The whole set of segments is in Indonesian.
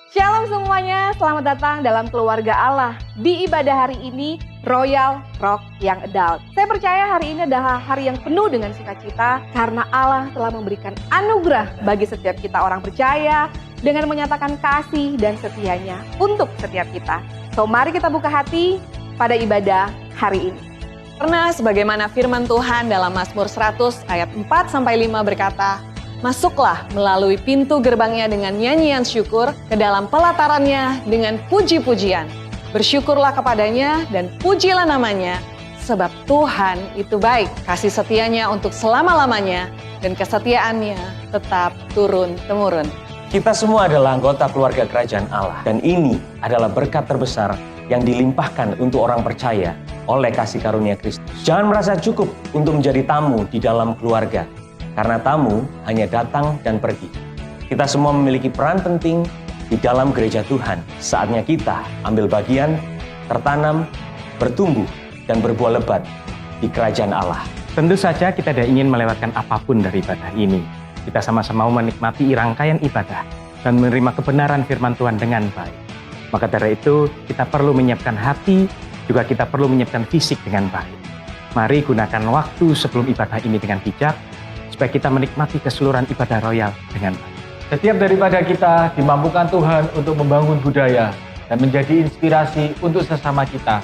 Shalom semuanya, selamat datang dalam keluarga Allah. Di ibadah hari ini, Royal Rock yang Adult. Saya percaya hari ini adalah hari yang penuh dengan sukacita karena Allah telah memberikan anugerah bagi setiap kita orang percaya dengan menyatakan kasih dan setianya untuk setiap kita. So mari kita buka hati pada ibadah hari ini. Karena sebagaimana firman Tuhan dalam Mazmur 100 ayat 4-5 berkata, masuklah melalui pintu gerbangnya dengan nyanyian syukur, ke dalam pelatarannya dengan puji-pujian. Bersyukurlah kepadanya dan pujilah namanya, sebab Tuhan itu baik. Kasih setianya untuk selama-lamanya dan kesetiaannya tetap turun-temurun. Kita semua adalah anggota keluarga kerajaan Allah. Dan ini adalah berkat terbesar yang dilimpahkan untuk orang percaya oleh kasih karunia Kristus. Jangan merasa cukup untuk menjadi tamu di dalam keluarga. Karena tamu hanya datang dan pergi. Kita semua memiliki peran penting di dalam gereja Tuhan. Saatnya kita ambil bagian, tertanam, bertumbuh, dan berbuah lebat di kerajaan Allah. Tentu saja kita tidak ingin melewatkan apapun dari ibadah ini. Kita sama-sama mau menikmati rangkaian ibadah dan menerima kebenaran firman Tuhan dengan baik. Maka dari itu kita perlu menyiapkan hati, juga kita perlu menyiapkan fisik dengan baik. Mari gunakan waktu sebelum ibadah ini dengan bijak, supaya kita menikmati keseluruhan ibadah royal dengan baik. Setiap daripada kita dimampukan Tuhan untuk membangun budaya dan menjadi inspirasi untuk sesama kita.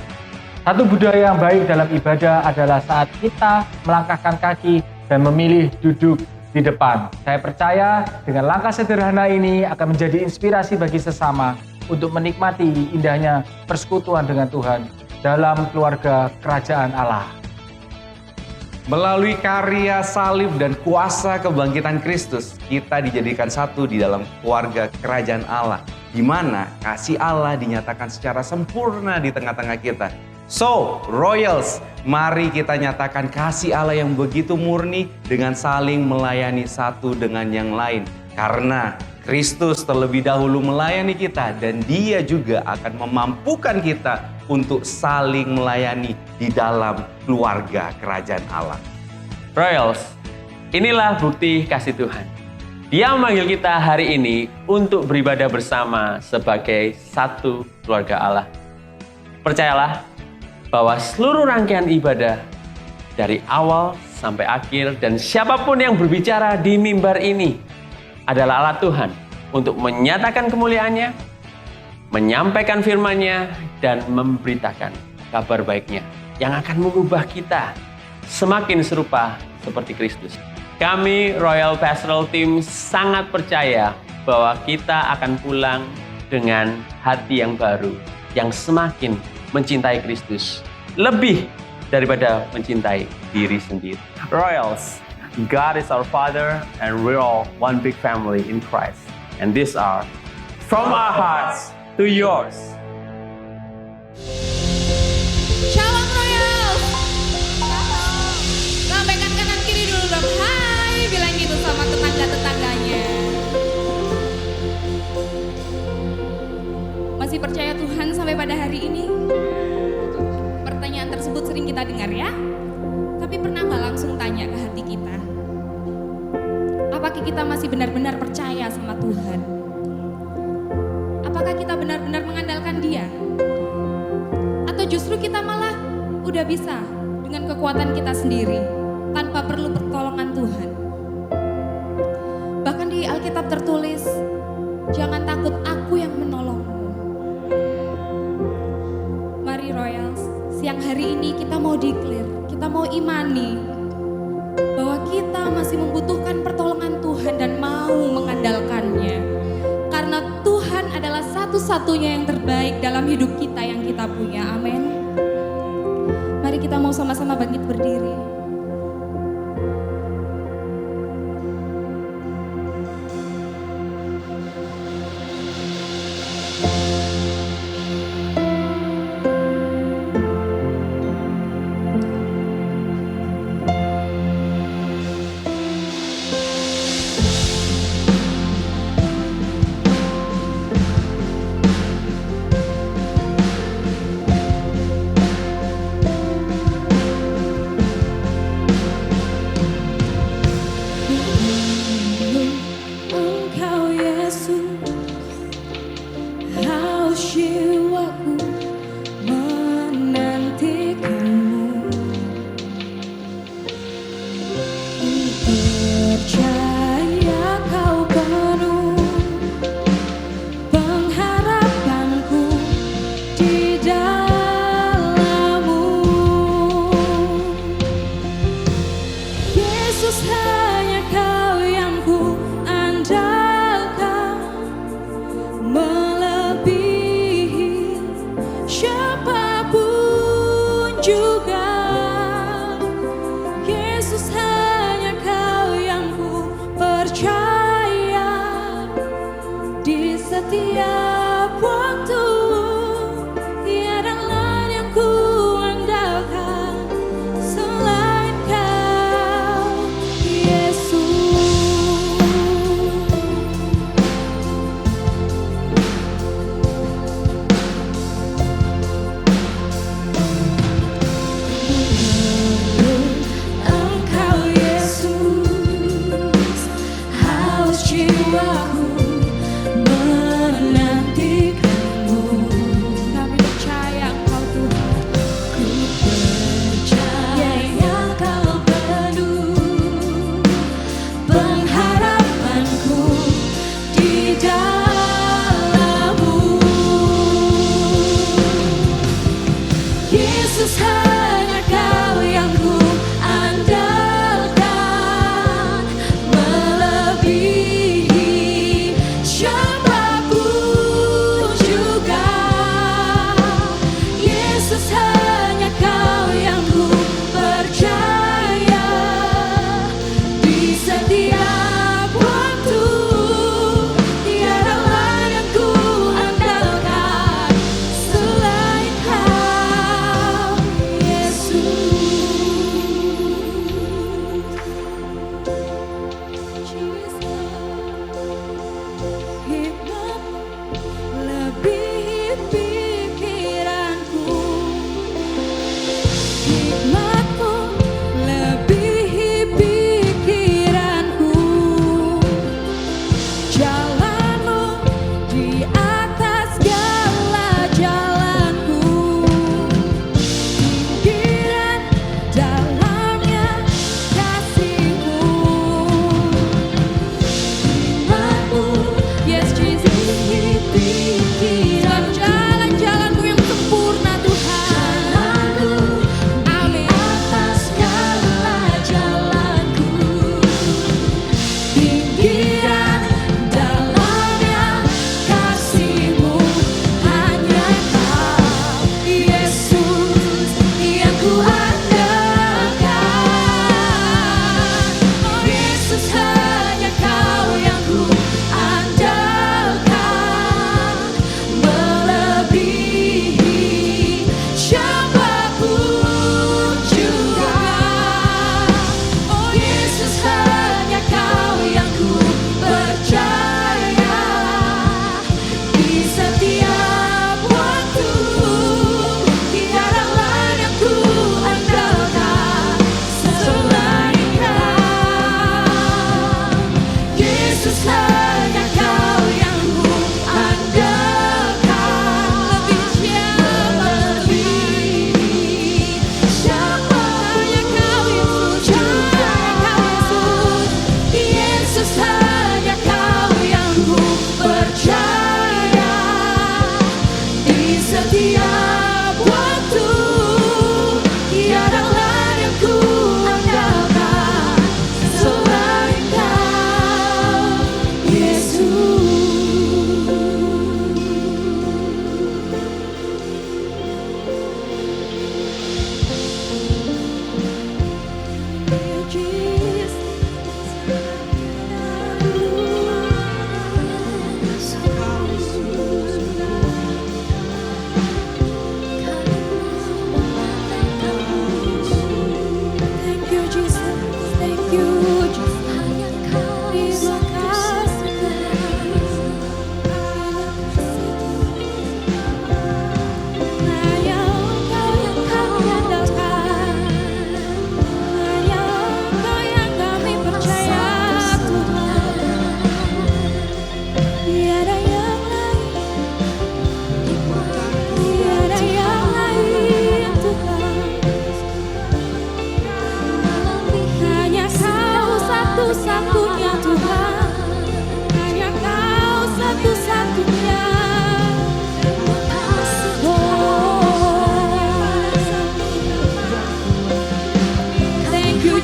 Satu budaya yang baik dalam ibadah adalah saat kita melangkahkan kaki dan memilih duduk di depan. Saya percaya dengan langkah sederhana ini akan menjadi inspirasi bagi sesama untuk menikmati indahnya persekutuan dengan Tuhan dalam keluarga kerajaan Allah. Melalui karya salib dan kuasa kebangkitan Kristus, kita dijadikan satu di dalam keluarga kerajaan Allah, di mana kasih Allah dinyatakan secara sempurna di tengah-tengah kita. So, Royals, mari kita nyatakan kasih Allah yang begitu murni dengan saling melayani satu dengan yang lain. Karena Kristus terlebih dahulu melayani kita dan Dia juga akan memampukan kita untuk saling melayani di dalam keluarga kerajaan Allah. Royals, inilah bukti kasih Tuhan. Dia memanggil kita hari ini untuk beribadah bersama sebagai satu keluarga Allah. Percayalah bahwa seluruh rangkaian ibadah dari awal sampai akhir dan siapapun yang berbicara di mimbar ini adalah alat Tuhan untuk menyatakan kemuliaannya, menyampaikan firman-Nya, dan memberitakan kabar baiknya yang akan mengubah kita semakin serupa seperti Kristus. Kami Royal Pastoral Team sangat percaya bahwa kita akan pulang dengan hati yang baru, yang semakin mencintai Kristus, lebih daripada mencintai diri sendiri. Royals, God is our Father and we're all one big family in Christ. And these are from our hearts to yours. Shalom Royals. Lambaikan kanan kiri dulu dong. Hai, bilang gitu sama tetangga-tetangganya. Masih percaya Tuhan sampai pada hari ini? Pertanyaan tersebut sering kita dengar ya. Tapi pernah nggak langsung tanya ke hati kita? Apakah kita masih benar-benar percaya sama Tuhan? Apakah kita benar-benar mengandalkan Dia? Atau justru kita malah udah bisa dengan kekuatan kita sendiri tanpa perlu pertolongan Tuhan? Bahkan di Alkitab tertulis, jangan takut, aku yang menolongmu. Mari Royals, siang hari ini kita mau declare, kita mau imani bahwa kita masih membutuhkan pertolongan Tuhan dan mau mengandalkannya. Karena Tuhan adalah satu-satunya yang terbaik dalam hidup kita yang kita punya. Amin. Mari kita mau sama-sama bangkit berdiri.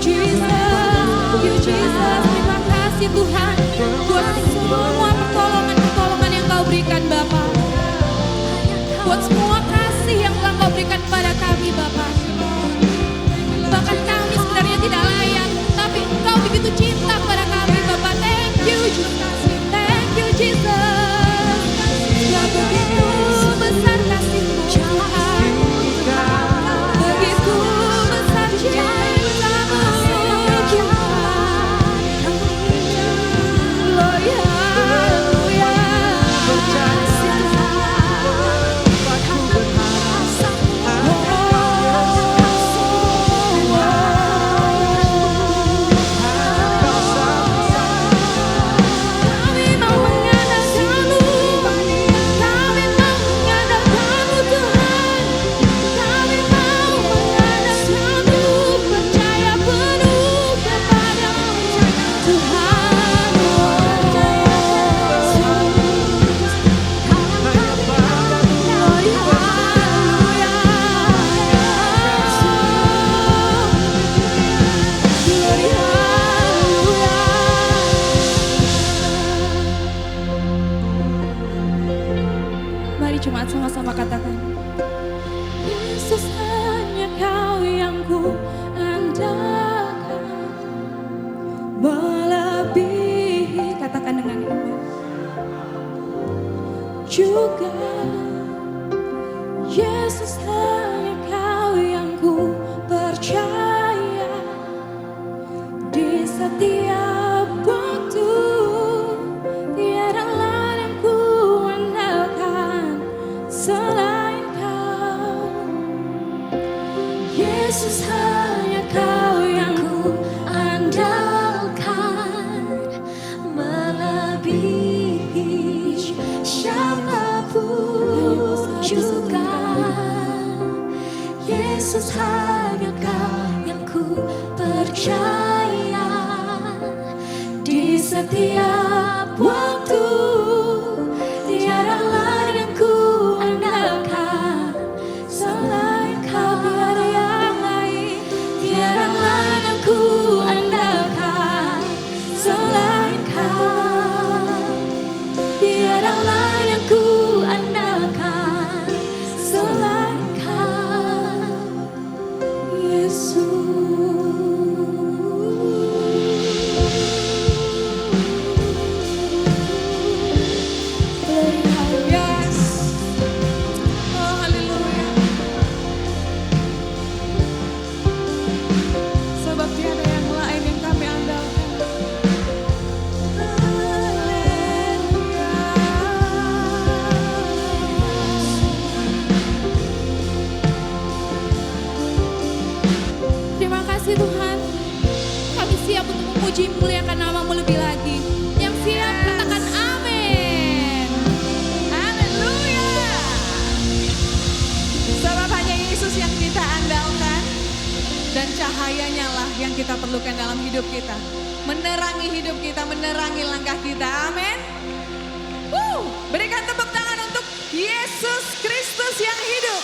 Jesus. Terima kasih Tuhan buat semua pertolongan yang Kau berikan Bapa. Buat semua kasih yang telah Kau berikan kepada kami Bapa. Bahkan kami sebenarnya tidak layak, tapi Engkau begitu cinta kepada kami Bapa. Thank you Jesus. Thank you Jesus. Ya begitu besar kasih-Mu Tuhan. Begitu besar cinta-Mu Tuhan. Gloria, haleluya. Kami mau mengandalkan-Mu, kami mau mengandalkan-Mu Tuhan. Kami mau mengandalkan-Mu, percaya penuh kepada-Mu Tuhan. Gloria, haleluya. Gloria, haleluya. Mari jemaat sama-sama katakan, Yesus hanya Kau yang ku andalkan, melebihi, katakan dengan iman, juga Yesus hanya Kau yang ku percaya, di setiap waktu tiada lain yang ku andalkan selain Kau. Yesus hanya Kau yang ku andalkan, melebihi siapapun juga. Yesus hanya Kau yang ku percaya, di setiap waktu tiada lain yang ku andalkan selain Kau. Tiada yang lain, tiada lain yang ku andalkan selain Kau. Tiada lain yang ku andalkan selain Kau, Yesus. Yes. Oh, haleluya. Sebab tiada yang lain yang kami andalkan. Terima kasih Tuhan. Kami siap untuk memuji memuliakan nama-Mu lebih lagi. Yang siap katakan amin. Haleluya. Sebab hanya Yesus yang kita andalkan, dan cahayanya lah yang kita perlukan dalam hidup kita. Menerangi hidup kita, menerangi langkah kita. Amin. Berikan tepuk tangan untuk Yesus Kristus yang hidup.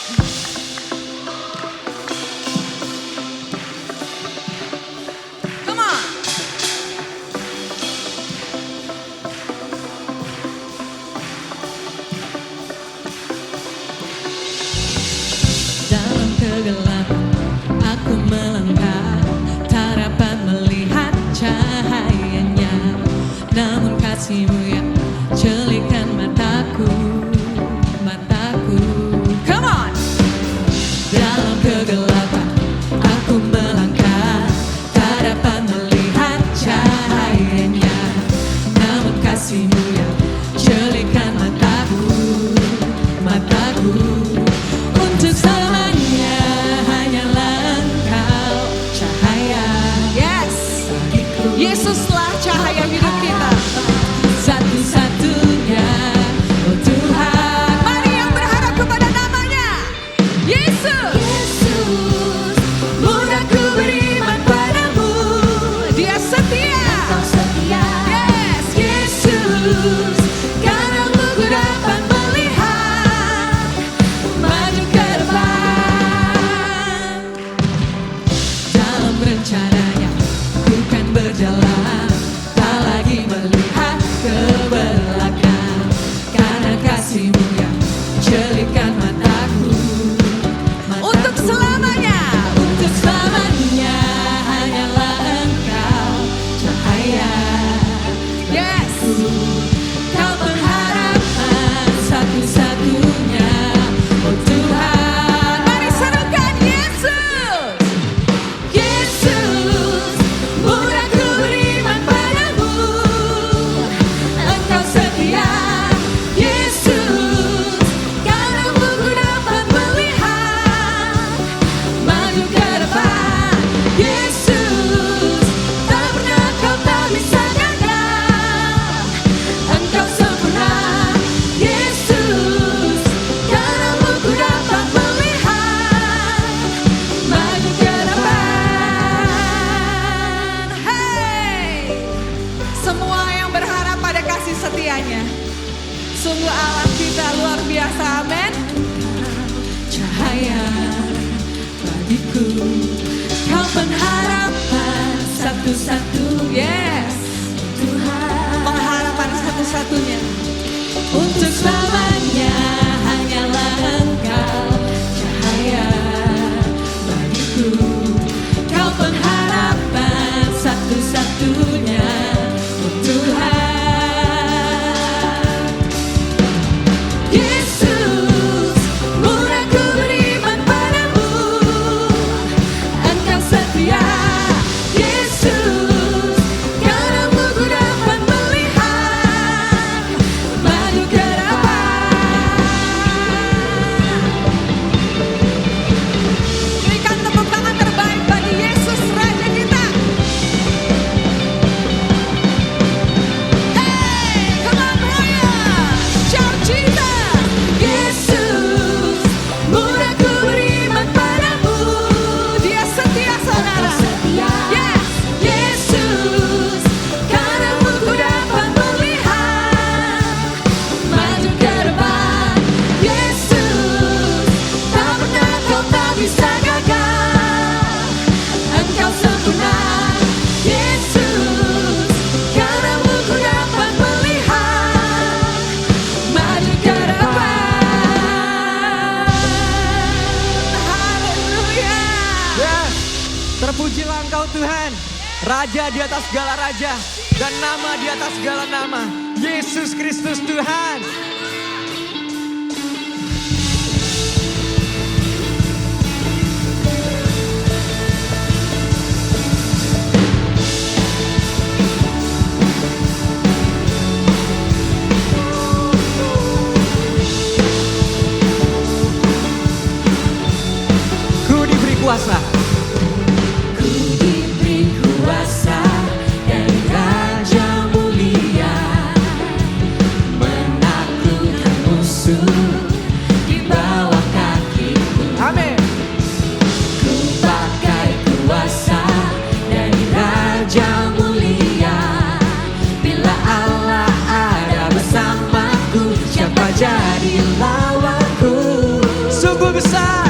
Come on. Dalam kegelapan aku melangkah, tak dapat melihat cahayanya. Namun kasih-Mu yang jelikan mataku, mataku. Come on. Dalam kegelapan aku melangkah, tak dapat melihat cahayanya. Namun kasih-Mu yang jelikan mataku, mataku. Untuk selamanya hanyalah Engkau cahaya. Yes. Bagiku. Yesuslah cahaya hidup kita. Satu-satunya, oh Tuhan. Mari yang berharap kepada namanya. Yesus. Yesus, mudah ku beriman padamu. Dia setia. Kau setia. Yes. Yesus, karena-Mu ku dapat melihat maju ke depan. Dalam rencananya satu-satu. Yes. Tuhan, Pengharapan satu-satunya. untuk selamanya hanyalah Engkau, cahaya bagiku. Kau pengharapan satu-satunya, oh Tuhan. Yesus, murah ku beriman padamu, Engkau setia. Yesus, karenamu ku dapat melihat maju ke depan. Berikan tepuk tangan terbaik bagi Yesus Raja kita. Hey, come on Royal. Shout Jesus. Yesus, murah ku beriman padamu, Dia setia saudara. Yes, Yesus, karenamu ku dapat melihat maju ke depan. Yesus, tak pernah kau tak bisa gagal, Engkau sempurna. Yesus, karenamu ku dapat melihat maju ke depan. Haleluya. Yes, terpujilah Engkau Tuhan, Raja di atas segala raja, dan nama di atas segala nama, Yesus Kristus Tuhan. Ku diberi kuasa, Ku diberi kuasa dari Raja mulia, menaklukkan musuh di bawah kakiku. amin. Ku pakai kuasa dari Raja mulia. Bila Allah ada bersamaku, siapa jadi lawanku? Sungguh besar,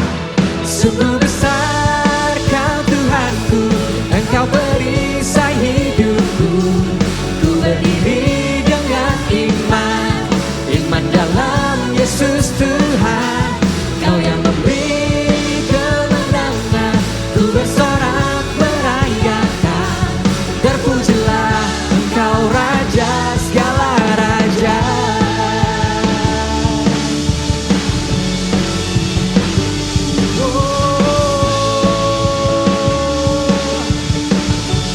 Sungguh besar Kau Tuhanku, Engkau perisai hidupku. Ku berdiri dengan iman, iman dalam Yesus Tuhan. Kau yang memberi kemenangan, ku bersorak merayakan. Terpujilah Engkau Raja segala raja.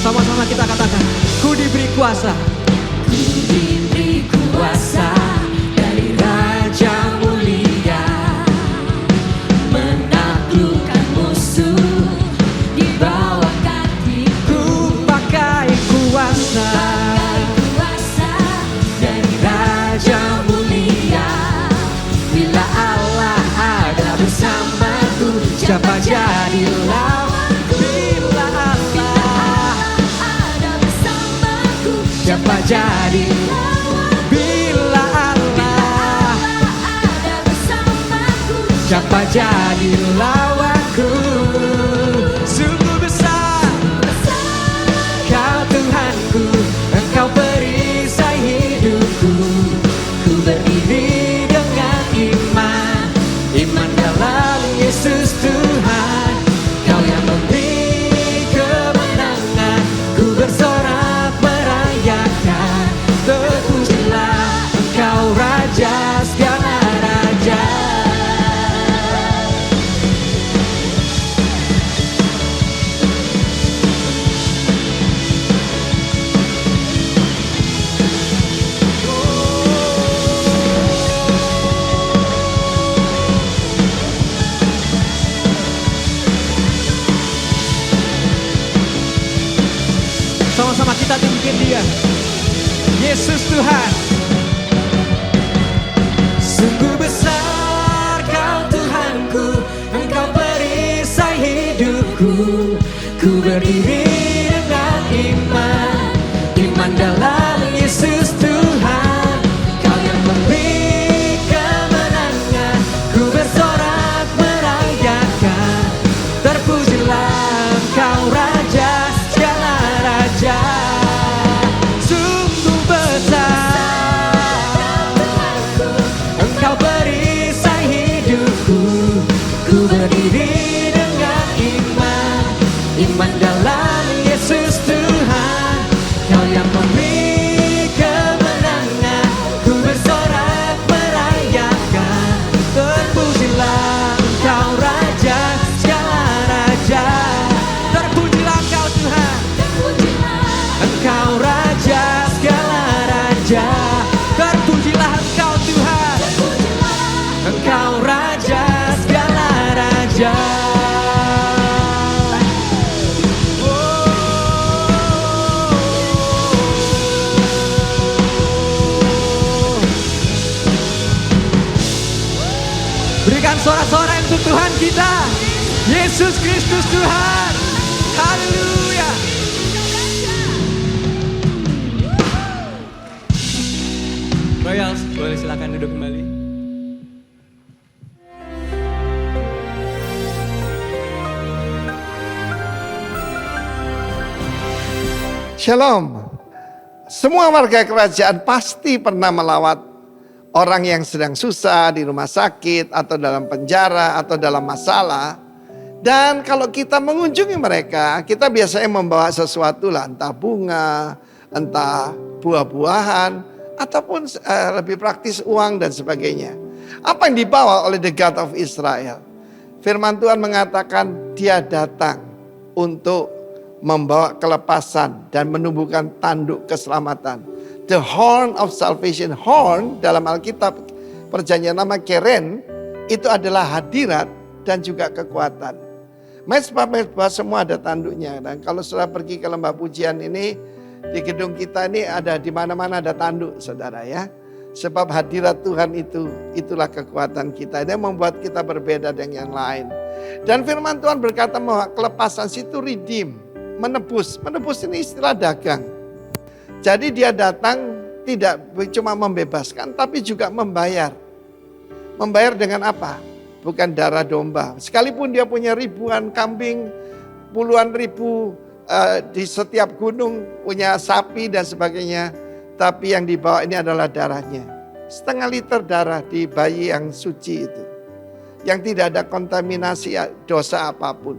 sama-sama kita katakan, ku diberi kuasa. Ku diberi kuasa dari Raja mulia, menaklukkan musuh di bawah kakiku. Ku pakai kuasa, Pakai kuasa dari Raja mulia. Bila Allah ada bersamaku, siapa jadi lawanku? bila Allah, Ada bersamaku, siapa jadi? lawanku? Bila Allah, Ada bersamaku, siapa jadi lawanku? Sungguh besar Kau Tuhanku, Engkau perisai hidupku. Ku berdiri dengan iman, iman dalam Yesus Tuhan. Kau yang memberi kemenangan, ku bersorak merayakan. Terpujilah Engkau Raja segala raja. Sama-sama kita tinggikan Dia, Yesus Tuhan. Sungguh besar Kau Tuhanku, Engkau perisai hidupku. Ku berdiri dengan iman, iman dalam Yesus Tuhan. Kau yang memberi kemenangan, ku bersorak merayakan. Terpujilah Engkau Raja segala raja. mendalam Yesus Tuhan. Kau yang memberi kemenangan, ku bersorak merayakan. Terpujilah Engkau Raja segala raja. Terpujilah Engkau Tuhan, Engkau Raja segala raja. Terpujilah Engkau Tuhan, Engkau Raja segala raja. Berikan sorak-sorai untuk Tuhan kita, Yesus Kristus Tuhan. Haleluya. Royals, boleh silakan duduk kembali. Shalom. Semua warga kerajaan pasti pernah melawat orang yang sedang susah di rumah sakit atau dalam penjara atau dalam masalah. Dan kalau kita mengunjungi mereka, kita biasanya membawa sesuatu lah, entah bunga, entah buah-buahan, ataupun lebih praktis uang dan sebagainya. Apa yang dibawa oleh the God of Israel? Firman Tuhan mengatakan dia datang untuk membawa kelepasan dan menumbuhkan tanduk keselamatan. The horn of salvation. Horn dalam Alkitab perjanjian lama keren itu adalah hadirat dan juga kekuatan. Mezbah semua ada tanduknya. Dan kalau sudah pergi ke lembah pujian ini, di gedung kita ini ada di mana-mana ada tanduk, saudara ya. Sebab hadirat Tuhan itulah kekuatan kita. Dia membuat kita berbeda dengan yang lain. Dan firman Tuhan berkata bahwa kelepasan itu redeem, menebus. Menebus ini istilah dagang. Jadi dia datang tidak cuma membebaskan, tapi juga membayar. Membayar dengan apa? Bukan darah domba. Sekalipun dia punya ribuan kambing, puluhan ribu di setiap gunung, punya sapi dan sebagainya. Tapi yang dibawa ini adalah darahnya. 0,5 liter darah di bayi yang suci itu. Yang tidak ada kontaminasi dosa apapun.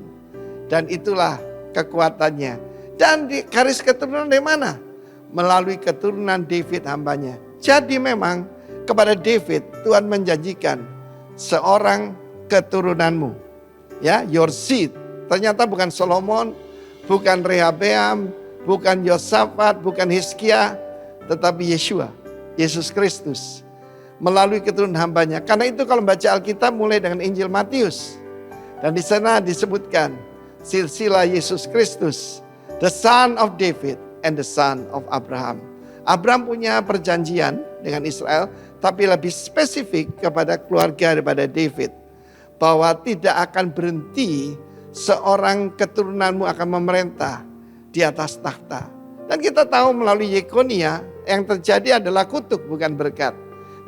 Dan itulah kekuatannya. Dan di garis keturunan dari mana? Melalui keturunan David hambanya. Jadi memang kepada David Tuhan menjanjikan seorang keturunanmu. Ya, your seed. Ternyata bukan Solomon, bukan Rehabeam, bukan Yosafat, bukan Hizkia, tetapi Yeshua, Yesus Kristus. Melalui keturunan hambanya. Karena itu kalau baca Alkitab mulai dengan Injil Matius. Dan di sana disebutkan silsilah Yesus Kristus, the son of David and the son of Abraham. Abraham punya perjanjian dengan Israel, tapi lebih spesifik kepada keluarga daripada David. Bahwa tidak akan berhenti seorang keturunanmu akan memerintah di atas takhta. Dan kita tahu melalui Yekonia yang terjadi adalah kutuk bukan berkat.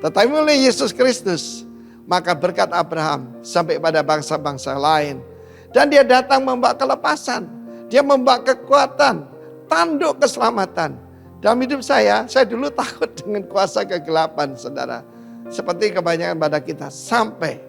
Tetapi melalui Yesus Kristus, maka berkat Abraham sampai pada bangsa-bangsa lain. Dan dia datang membawa kelepasan. Dia membawa kekuatan, tanduk keselamatan. Dalam hidup saya dulu takut dengan kuasa kegelapan, saudara. Seperti kebanyakan pada kita. Sampai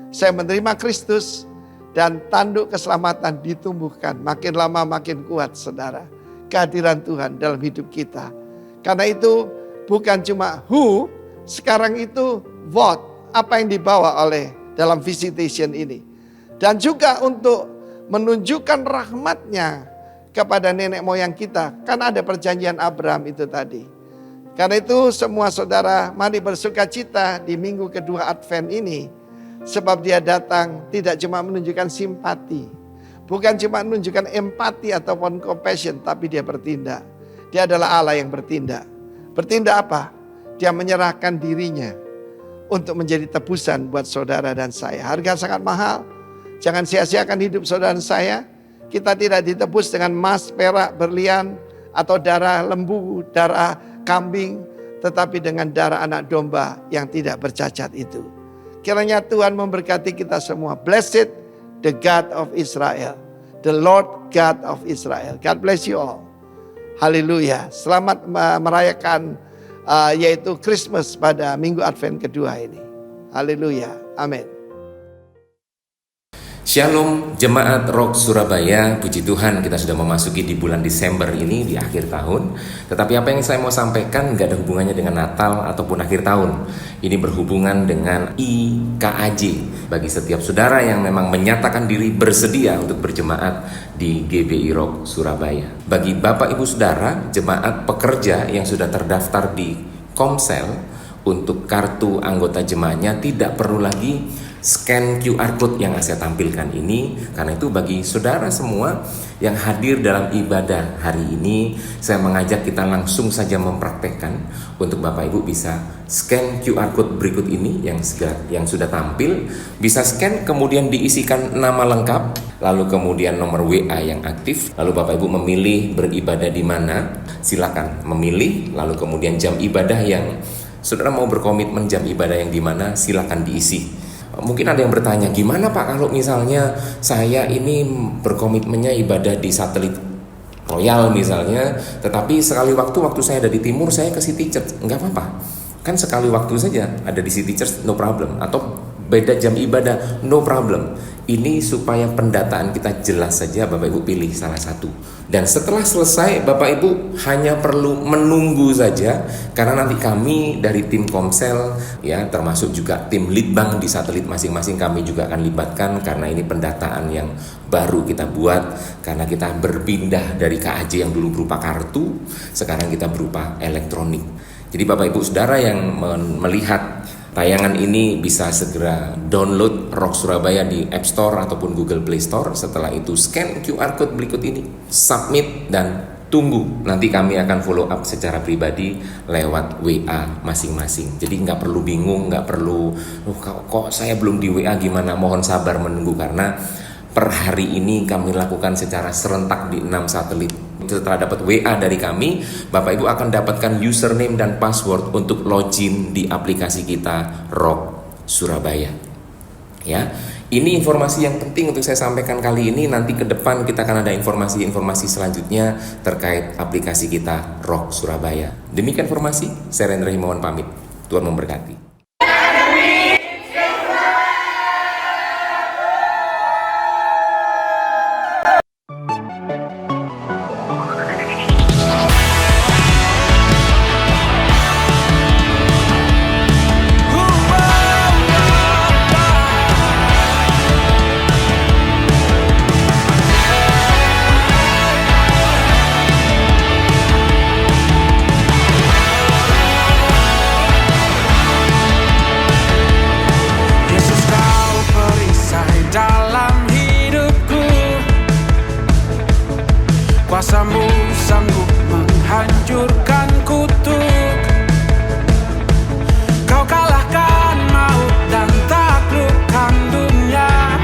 saya menerima Kristus dan tanduk keselamatan ditumbuhkan. Makin lama makin kuat, saudara. Kehadiran Tuhan dalam hidup kita. Karena itu bukan cuma who, sekarang itu what. Apa yang dibawa oleh dalam visitation ini. Dan juga untuk menunjukkan rahmatnya kepada nenek moyang kita. Karena ada perjanjian Abraham itu tadi. Karena itu semua saudara mari bersuka cita di minggu kedua Advent ini. Sebab dia datang tidak cuma menunjukkan simpati. Bukan cuma menunjukkan empati ataupun compassion. Tapi dia bertindak. Dia adalah Allah yang bertindak. Bertindak apa? Dia menyerahkan dirinya. Untuk menjadi tebusan buat saudara dan saya. Harga sangat mahal. Jangan sia-siakan hidup saudara dan saya. Kita tidak ditebus dengan emas, perak, berlian. Atau darah lembu, darah kambing. Tetapi dengan darah anak domba yang tidak bercacat itu. Kiranya Tuhan memberkati kita semua. Blessed the God of Israel. The Lord God of Israel. God bless you all. Haleluya. Selamat merayakan yaitu Christmas pada minggu Advent kedua ini. Haleluya. Amin. Shalom Jemaat Rock Surabaya, puji Tuhan kita sudah memasuki di bulan Desember ini di akhir tahun. Tetapi apa yang saya mau sampaikan nggak ada hubungannya dengan Natal ataupun akhir tahun. Ini berhubungan dengan IKAJ bagi setiap saudara yang memang menyatakan diri bersedia untuk berjemaat di GBI Rock Surabaya. Bagi Bapak Ibu Saudara, jemaat pekerja yang sudah terdaftar di Komsel untuk kartu anggota jemaatnya tidak perlu lagi scan QR code yang saya tampilkan ini. Karena itu bagi saudara semua yang hadir dalam ibadah hari ini, saya mengajak kita langsung saja mempraktekkan untuk Bapak Ibu bisa scan QR code berikut ini yang sudah tampil. Bisa scan, kemudian diisikan nama lengkap, lalu kemudian nomor WA yang aktif, lalu Bapak Ibu memilih beribadah di mana, silakan memilih, lalu kemudian jam ibadah yang saudara mau berkomitmen, jam ibadah yang di mana, silakan diisi. Mungkin ada yang bertanya, gimana Pak kalau misalnya saya ini berkomitmennya ibadah di satelit Royal misalnya, tetapi sekali waktu saya ada di timur, saya ke City Church, enggak apa-apa. Kan sekali waktu saja ada di City Church, no problem. Atau beda jam ibadah, no problem. Ini supaya pendataan kita jelas saja, Bapak Ibu pilih salah satu. Dan setelah selesai, Bapak Ibu hanya perlu menunggu saja, karena nanti kami dari tim Komsel, ya termasuk juga tim Litbang di satelit masing-masing, kami juga akan libatkan, karena ini pendataan yang baru kita buat, karena kita berpindah dari KAJ yang dulu berupa kartu, sekarang kita berupa elektronik. Jadi Bapak Ibu Saudara yang melihat tayangan ini bisa segera download Rock Surabaya di App Store ataupun Google Play Store. Setelah itu scan QR code berikut ini, submit dan tunggu. Nanti kami akan follow up secara pribadi lewat WA masing-masing. Jadi nggak perlu bingung, nggak perlu kok saya belum di WA gimana, mohon sabar menunggu, karena per hari ini kami lakukan secara serentak di 6 satelit. Setelah dapat WA dari kami, Bapak Ibu akan dapatkan username dan password untuk login di aplikasi kita Rock Surabaya. Ya, ini informasi yang penting untuk saya sampaikan kali ini. Nanti ke depan kita akan ada informasi-informasi selanjutnya terkait aplikasi kita Rock Surabaya. Demikian informasi, saya Rendra Himawan pamit. Tuhan memberkati. Kuasamu sanggup menghancurkan kutuk. Kau kalahkan maut dan taklukkan dunia.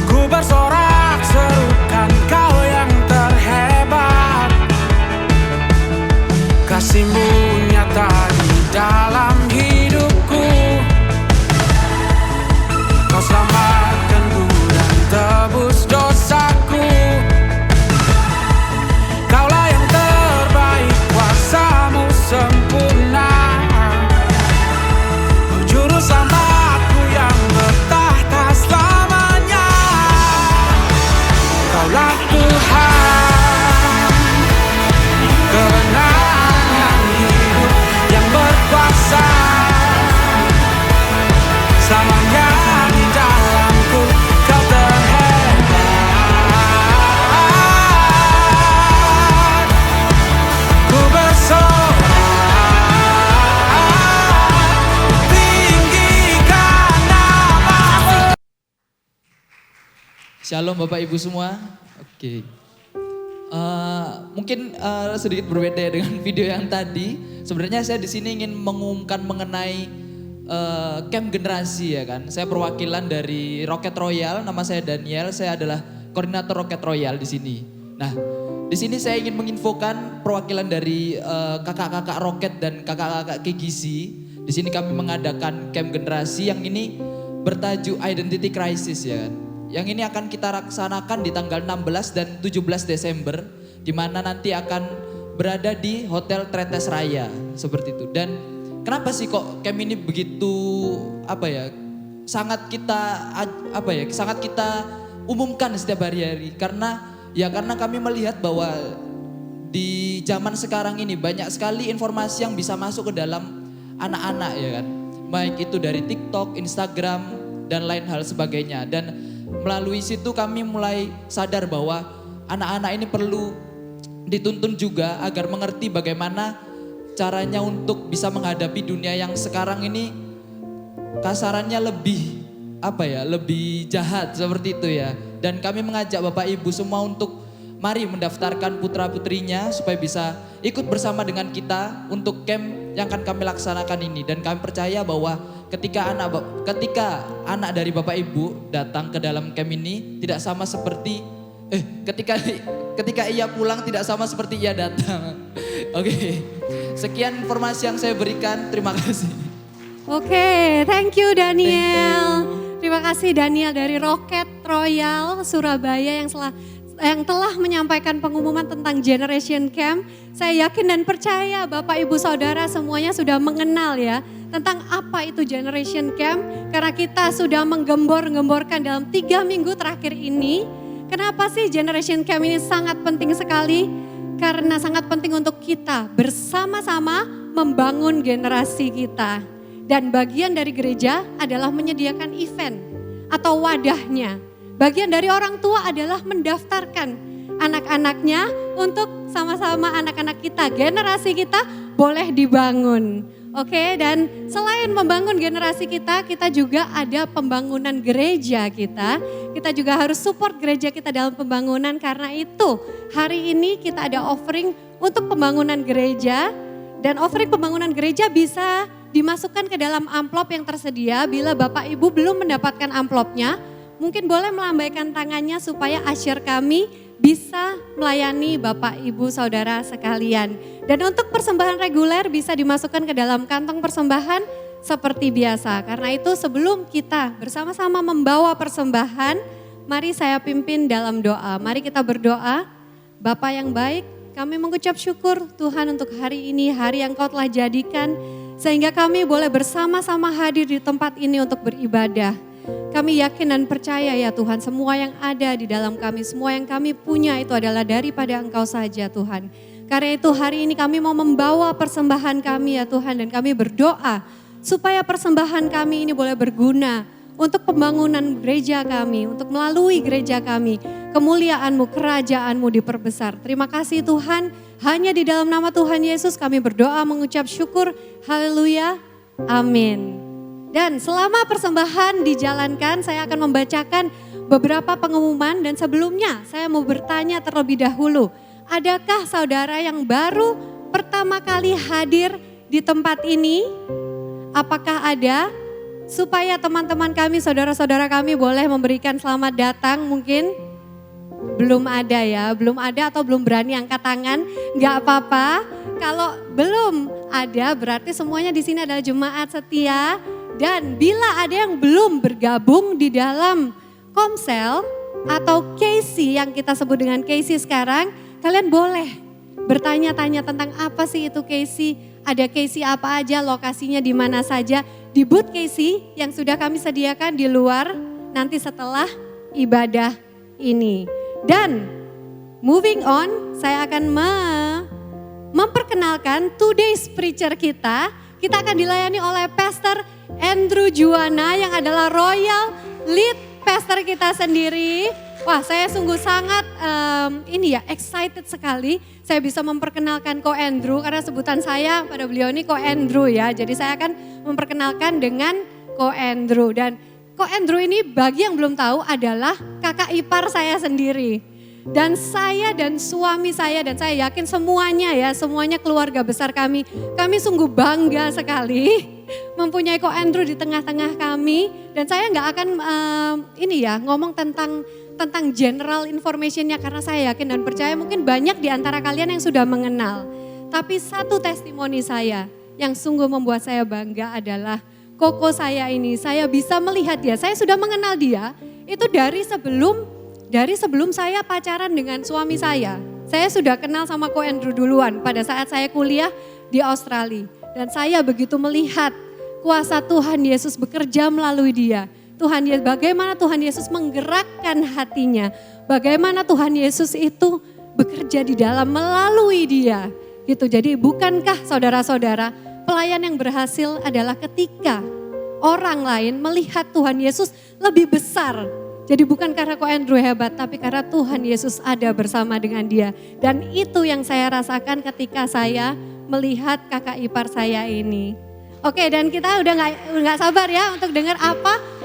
Ku bersorak serukan kau yang terhebat. Kasih-Mu nyata di dalam hidupku. Kau selamatkanku dan tebus dosaku. Sempurna, oh, juru selamatku yang bertahta selamanya. Kaulah Tuhan, kebenaran hidup yang berkuasa selamanya di dalamku. Kau terhebat, ku bersorak. Shalom Bapak Ibu semua. Oke. Mungkin sedikit berbeda dengan video yang tadi. Sebenarnya saya di sini ingin mengumumkan mengenai camp generasi ya kan. Saya perwakilan dari Rocket Royal. Nama saya Daniel. Saya adalah koordinator Rocket Royal di sini. Nah, di sini saya ingin menginfokan perwakilan dari kakak-kakak Rocket dan kakak-kakak KGC. Di sini kami mengadakan camp generasi yang ini bertajuk Identity Crisis ya kan. Yang ini akan kita laksanakan di tanggal 16 dan 17 Desember, di mana nanti akan berada di Hotel Tretes Raya, seperti itu. Dan kenapa sih kok camp ini begitu sangat kita sangat kita umumkan setiap hari-hari karena kami melihat bahwa di zaman sekarang ini banyak sekali informasi yang bisa masuk ke dalam anak-anak ya kan. Baik itu dari TikTok, Instagram dan lain hal sebagainya. Dan melalui situ kami mulai sadar bahwa anak-anak ini perlu dituntun juga agar mengerti bagaimana caranya untuk bisa menghadapi dunia yang sekarang ini kasarannya lebih lebih jahat seperti itu ya. Dan kami mengajak Bapak Ibu semua untuk mari mendaftarkan putra-putrinya supaya bisa ikut bersama dengan kita untuk camp yang akan kami laksanakan ini. Dan kami percaya bahwa ketika anak dari Bapak Ibu datang ke dalam camp ini tidak sama seperti ketika ia pulang tidak sama seperti ia datang. Oke. Sekian informasi yang saya berikan. Terima kasih. Oke, thank you Daniel. Terima kasih Daniel dari Rocket Royal Surabaya yang telah menyampaikan pengumuman tentang Generation Camp. Saya yakin dan percaya Bapak Ibu Saudara semuanya sudah mengenal ya tentang apa itu Generation Camp. Karena kita sudah menggembor-gemborkan dalam 3 minggu terakhir ini. Kenapa sih Generation Camp ini sangat penting sekali? Karena sangat penting untuk kita bersama-sama membangun generasi kita. Dan bagian dari gereja adalah menyediakan event atau wadahnya. Bagian dari orang tua adalah mendaftarkan anak-anaknya untuk sama-sama anak-anak kita, generasi kita boleh dibangun. Oke, dan selain membangun generasi kita, kita juga ada pembangunan gereja kita. Kita juga harus support gereja kita dalam pembangunan, karena itu hari ini kita ada offering untuk pembangunan gereja. Dan offering pembangunan gereja bisa dimasukkan ke dalam amplop yang tersedia. Bila Bapak Ibu belum mendapatkan amplopnya, mungkin boleh melambaikan tangannya supaya usher kami bisa melayani Bapak Ibu Saudara sekalian. Dan untuk persembahan reguler bisa dimasukkan ke dalam kantong persembahan seperti biasa. Karena itu sebelum kita bersama-sama membawa persembahan, mari saya pimpin dalam doa. Mari kita berdoa. Bapa yang baik, kami mengucap syukur Tuhan untuk hari ini, hari yang Kau telah jadikan. Sehingga kami boleh bersama-sama hadir di tempat ini untuk beribadah. Kami yakin dan percaya ya Tuhan, semua yang ada di dalam kami, semua yang kami punya itu adalah daripada Engkau saja Tuhan. Karena itu hari ini kami mau membawa persembahan kami ya Tuhan, dan kami berdoa supaya persembahan kami ini boleh berguna untuk pembangunan gereja kami, untuk melalui gereja kami, kemuliaan-Mu, kerajaan-Mu diperbesar. Terima kasih Tuhan, hanya di dalam nama Tuhan Yesus kami berdoa mengucap syukur, haleluya, amin. Dan selama persembahan dijalankan, saya akan membacakan beberapa pengumuman, dan sebelumnya saya mau bertanya terlebih dahulu. Adakah saudara yang baru pertama kali hadir di tempat ini? Apakah ada? Supaya teman-teman kami, saudara-saudara kami boleh memberikan selamat datang mungkin? Belum ada ya, belum ada atau belum berani angkat tangan, gak apa-apa. Kalau belum ada berarti semuanya di sini adalah jemaat setia. Dan bila ada yang belum bergabung di dalam Komsel atau KC yang kita sebut dengan KC sekarang, kalian boleh bertanya-tanya tentang apa sih itu KC, ada KC apa aja, lokasinya di mana saja, di booth KC yang sudah kami sediakan di luar nanti setelah ibadah ini. Dan moving on, saya akan memperkenalkan today's preacher kita. Kita akan dilayani oleh Pastor Andrew Juwana yang adalah Royal Lead Pastor kita sendiri. Wah, saya sungguh sangat excited sekali saya bisa memperkenalkan Ko Andrew, karena sebutan saya pada beliau ini Ko Andrew ya. Jadi saya akan memperkenalkan dengan Ko Andrew, dan Ko Andrew ini bagi yang belum tahu adalah kakak ipar saya sendiri. Dan saya dan suami saya, dan saya yakin semuanya ya, semuanya keluarga besar kami sungguh bangga sekali mempunyai Ko Andrew di tengah-tengah kami. Dan saya nggak akan ngomong tentang general informationnya, karena saya yakin dan percaya mungkin banyak di antara kalian yang sudah mengenal. Tapi satu testimoni saya yang sungguh membuat saya bangga adalah koko saya ini, saya bisa melihat dia, saya sudah mengenal dia itu dari sebelum saya pacaran dengan suami saya. Saya sudah kenal sama Ko Andrew duluan pada saat saya kuliah di Australia. Dan saya begitu melihat kuasa Tuhan Yesus bekerja melalui dia. Tuhan Yesus, bagaimana Tuhan Yesus menggerakkan hatinya, bagaimana Tuhan Yesus itu bekerja di dalam melalui dia. Gitu. Jadi bukankah saudara-saudara, pelayan yang berhasil adalah ketika orang lain melihat Tuhan Yesus lebih besar. Jadi bukan karena Ko Andrew hebat, tapi karena Tuhan Yesus ada bersama dengan dia. Dan itu yang saya rasakan ketika saya melihat kakak ipar saya ini. Oke, dan kita udah nggak sabar ya untuk dengar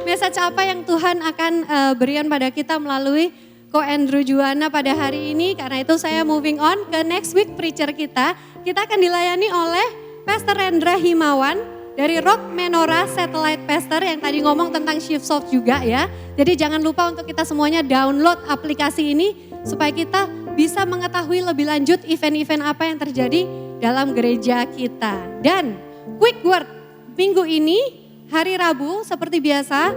message apa yang Tuhan akan berikan pada kita melalui Ko Andrew Juwana pada hari ini. Karena itu saya moving on ke next week preacher kita. Kita akan dilayani oleh Pastor Rendra Himawan dari Rock Menorah Satellite Pastor yang tadi ngomong tentang shift soft juga ya. Jadi jangan lupa untuk kita semuanya download aplikasi ini supaya kita bisa mengetahui lebih lanjut event-event apa yang terjadi dalam gereja kita. Dan quick word, minggu ini hari Rabu seperti biasa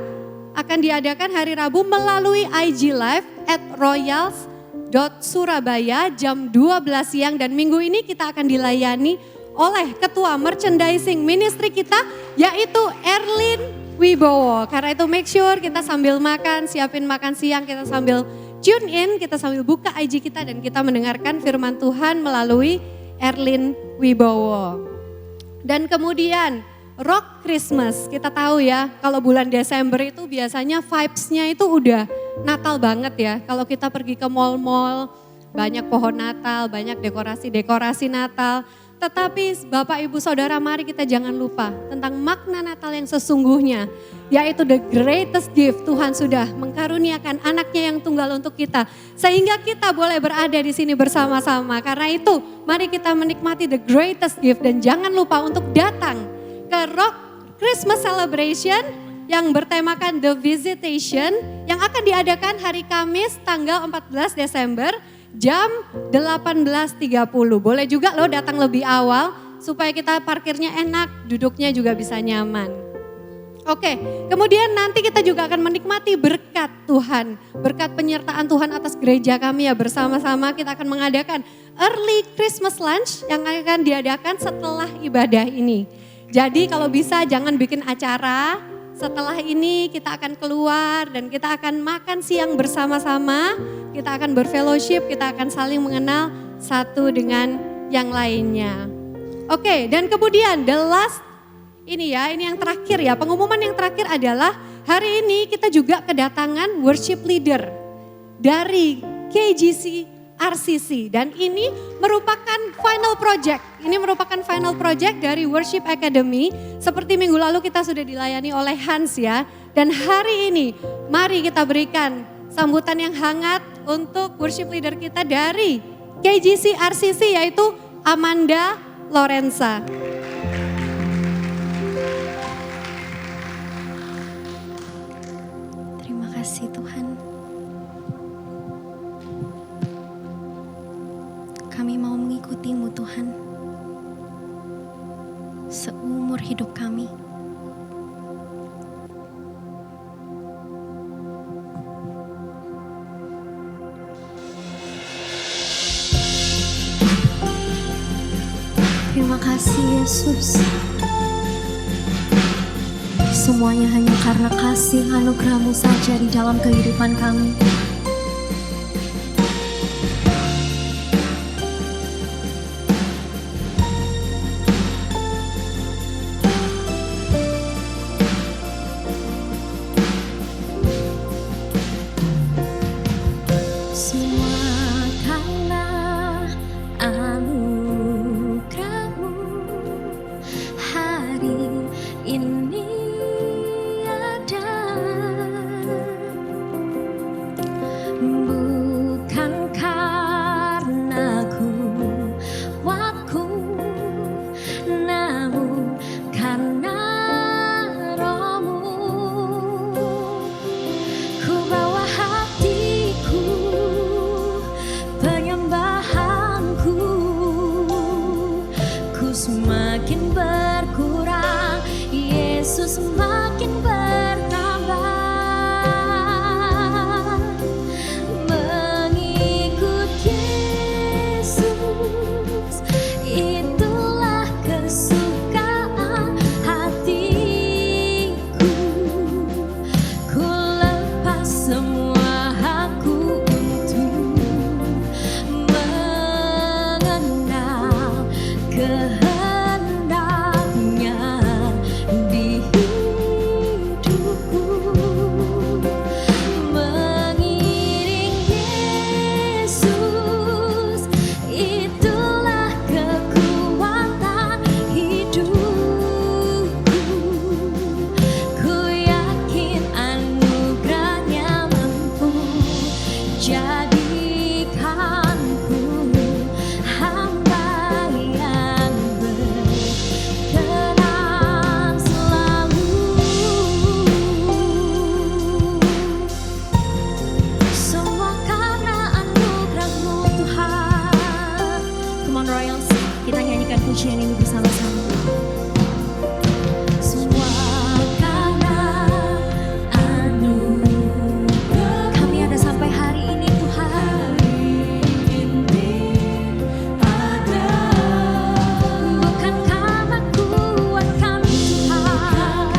akan diadakan hari Rabu melalui IG Live @royals.surabaya jam 12 siang. Dan minggu ini kita akan dilayani oleh Ketua Merchandising Ministry kita yaitu Erlin Wibowo. Karena itu make sure kita sambil makan, siapin makan siang, kita sambil tune in, kita sambil buka IG kita dan kita mendengarkan firman Tuhan melalui Erlin Wibowo. Dan kemudian Rock Christmas, kita tahu ya kalau bulan Desember itu biasanya vibes-nya itu udah Natal banget ya. Kalau kita pergi ke mall-mall, banyak pohon Natal, banyak dekorasi-dekorasi Natal. Tetapi Bapak Ibu Saudara, mari kita jangan lupa tentang makna Natal yang sesungguhnya. Yaitu the greatest gift, Tuhan sudah mengkaruniakan anaknya yang tunggal untuk kita. Sehingga kita boleh berada di sini bersama-sama. Karena itu mari kita menikmati the greatest gift. Dan jangan lupa untuk datang ke Rock Christmas Celebration yang bertemakan The Visitation. Yang akan diadakan hari Kamis tanggal 14 Desember. Jam 18.30. Boleh juga loh datang lebih awal supaya kita parkirnya enak, duduknya juga bisa nyaman. Oke, kemudian nanti kita juga akan menikmati berkat Tuhan. Berkat penyertaan Tuhan atas gereja kami ya, bersama-sama kita akan mengadakan early Christmas lunch yang akan diadakan setelah ibadah ini. Jadi kalau bisa jangan bikin acara. Setelah ini kita akan keluar dan kita akan makan siang bersama-sama, kita akan berfellowship, kita akan saling mengenal satu dengan yang lainnya. Oke, dan kemudian the last, ini yang terakhir ya, pengumuman yang terakhir adalah hari ini kita juga kedatangan worship leader dari KGC RCC dan ini merupakan final project. Ini merupakan final project dari Worship Academy. Seperti minggu lalu kita sudah dilayani oleh Hans ya. Dan hari ini mari kita berikan sambutan yang hangat untuk worship leader kita dari KGC RCC yaitu Amanda Lorenza. Terima kasih Tuhan. Kami mau mengikuti-Mu Tuhan, seumur hidup kami. Terima kasih Yesus. Semuanya hanya karena kasih anugerah-Mu saja di dalam kehidupan kami. pujian ini bersama-sama. Semua karena anugerah kami ada sampai hari ini Tuhan. Bukan karena kuat kami Tuhan,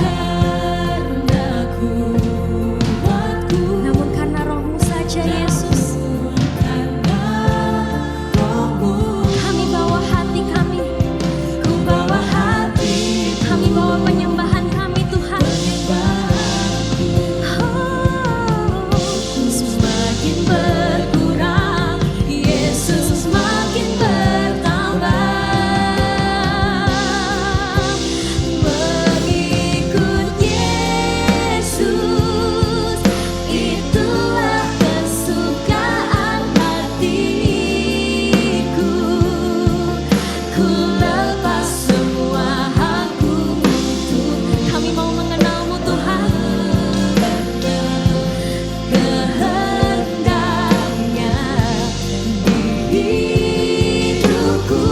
namun karena Roh-Mu saja Yesus. Kami bawa hati kami, ku bawa hati, kami bawa penyembahan kami Tuhan. Oh, semakin berkurang, Yesus semakin bertambah. Mengikut Yesus, itulah kesukaan hatiku. Ku lepas semua hakku untuk kami mau mengenal-Mu Tuhan. Kehendaknya di hidupku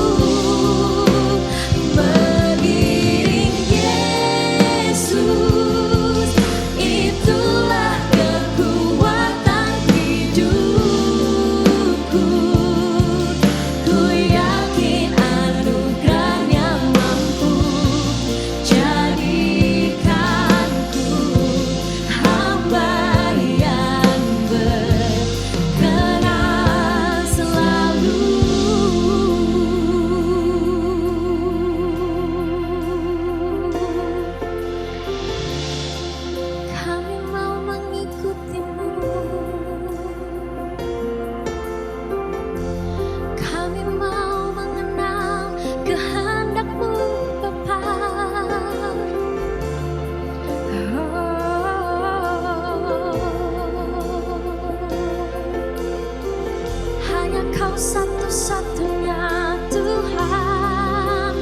mengiring Yesus, itulah kekuatan hidupku. Ku yakin anugerahnya mampu jadikanku hamba yang berkenan selalu. Kami mau mengikuti-Mu, kami mau mengenal kehendak-Mu Bapa. Hanya Kau satu-satunya Tuhan.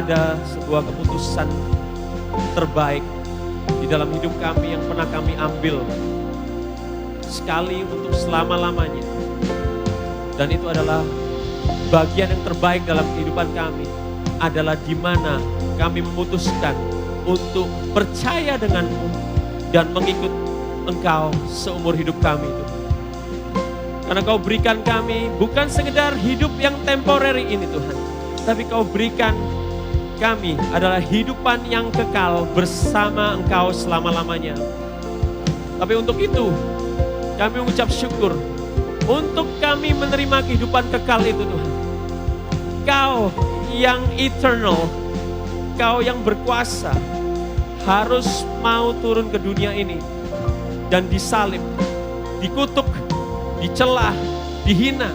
ada sebuah keputusan terbaik di dalam hidup kami yang pernah kami ambil sekali untuk selama-lamanya. Dan itu adalah bagian yang terbaik dalam kehidupan kami, adalah di mana kami memutuskan untuk percaya denganmu dan mengikut Engkau seumur hidup kami itu. Karena Kau berikan kami bukan sekedar hidup yang temporary ini Tuhan, tapi Kau berikan kami adalah hidupan yang kekal bersama Engkau selama-lamanya. Tapi untuk itu kami mengucap syukur untuk kami menerima kehidupan kekal itu Tuhan. Kau yang eternal, Kau yang berkuasa, harus mau turun ke dunia ini dan disalib, dikutuk, dicela, dihina.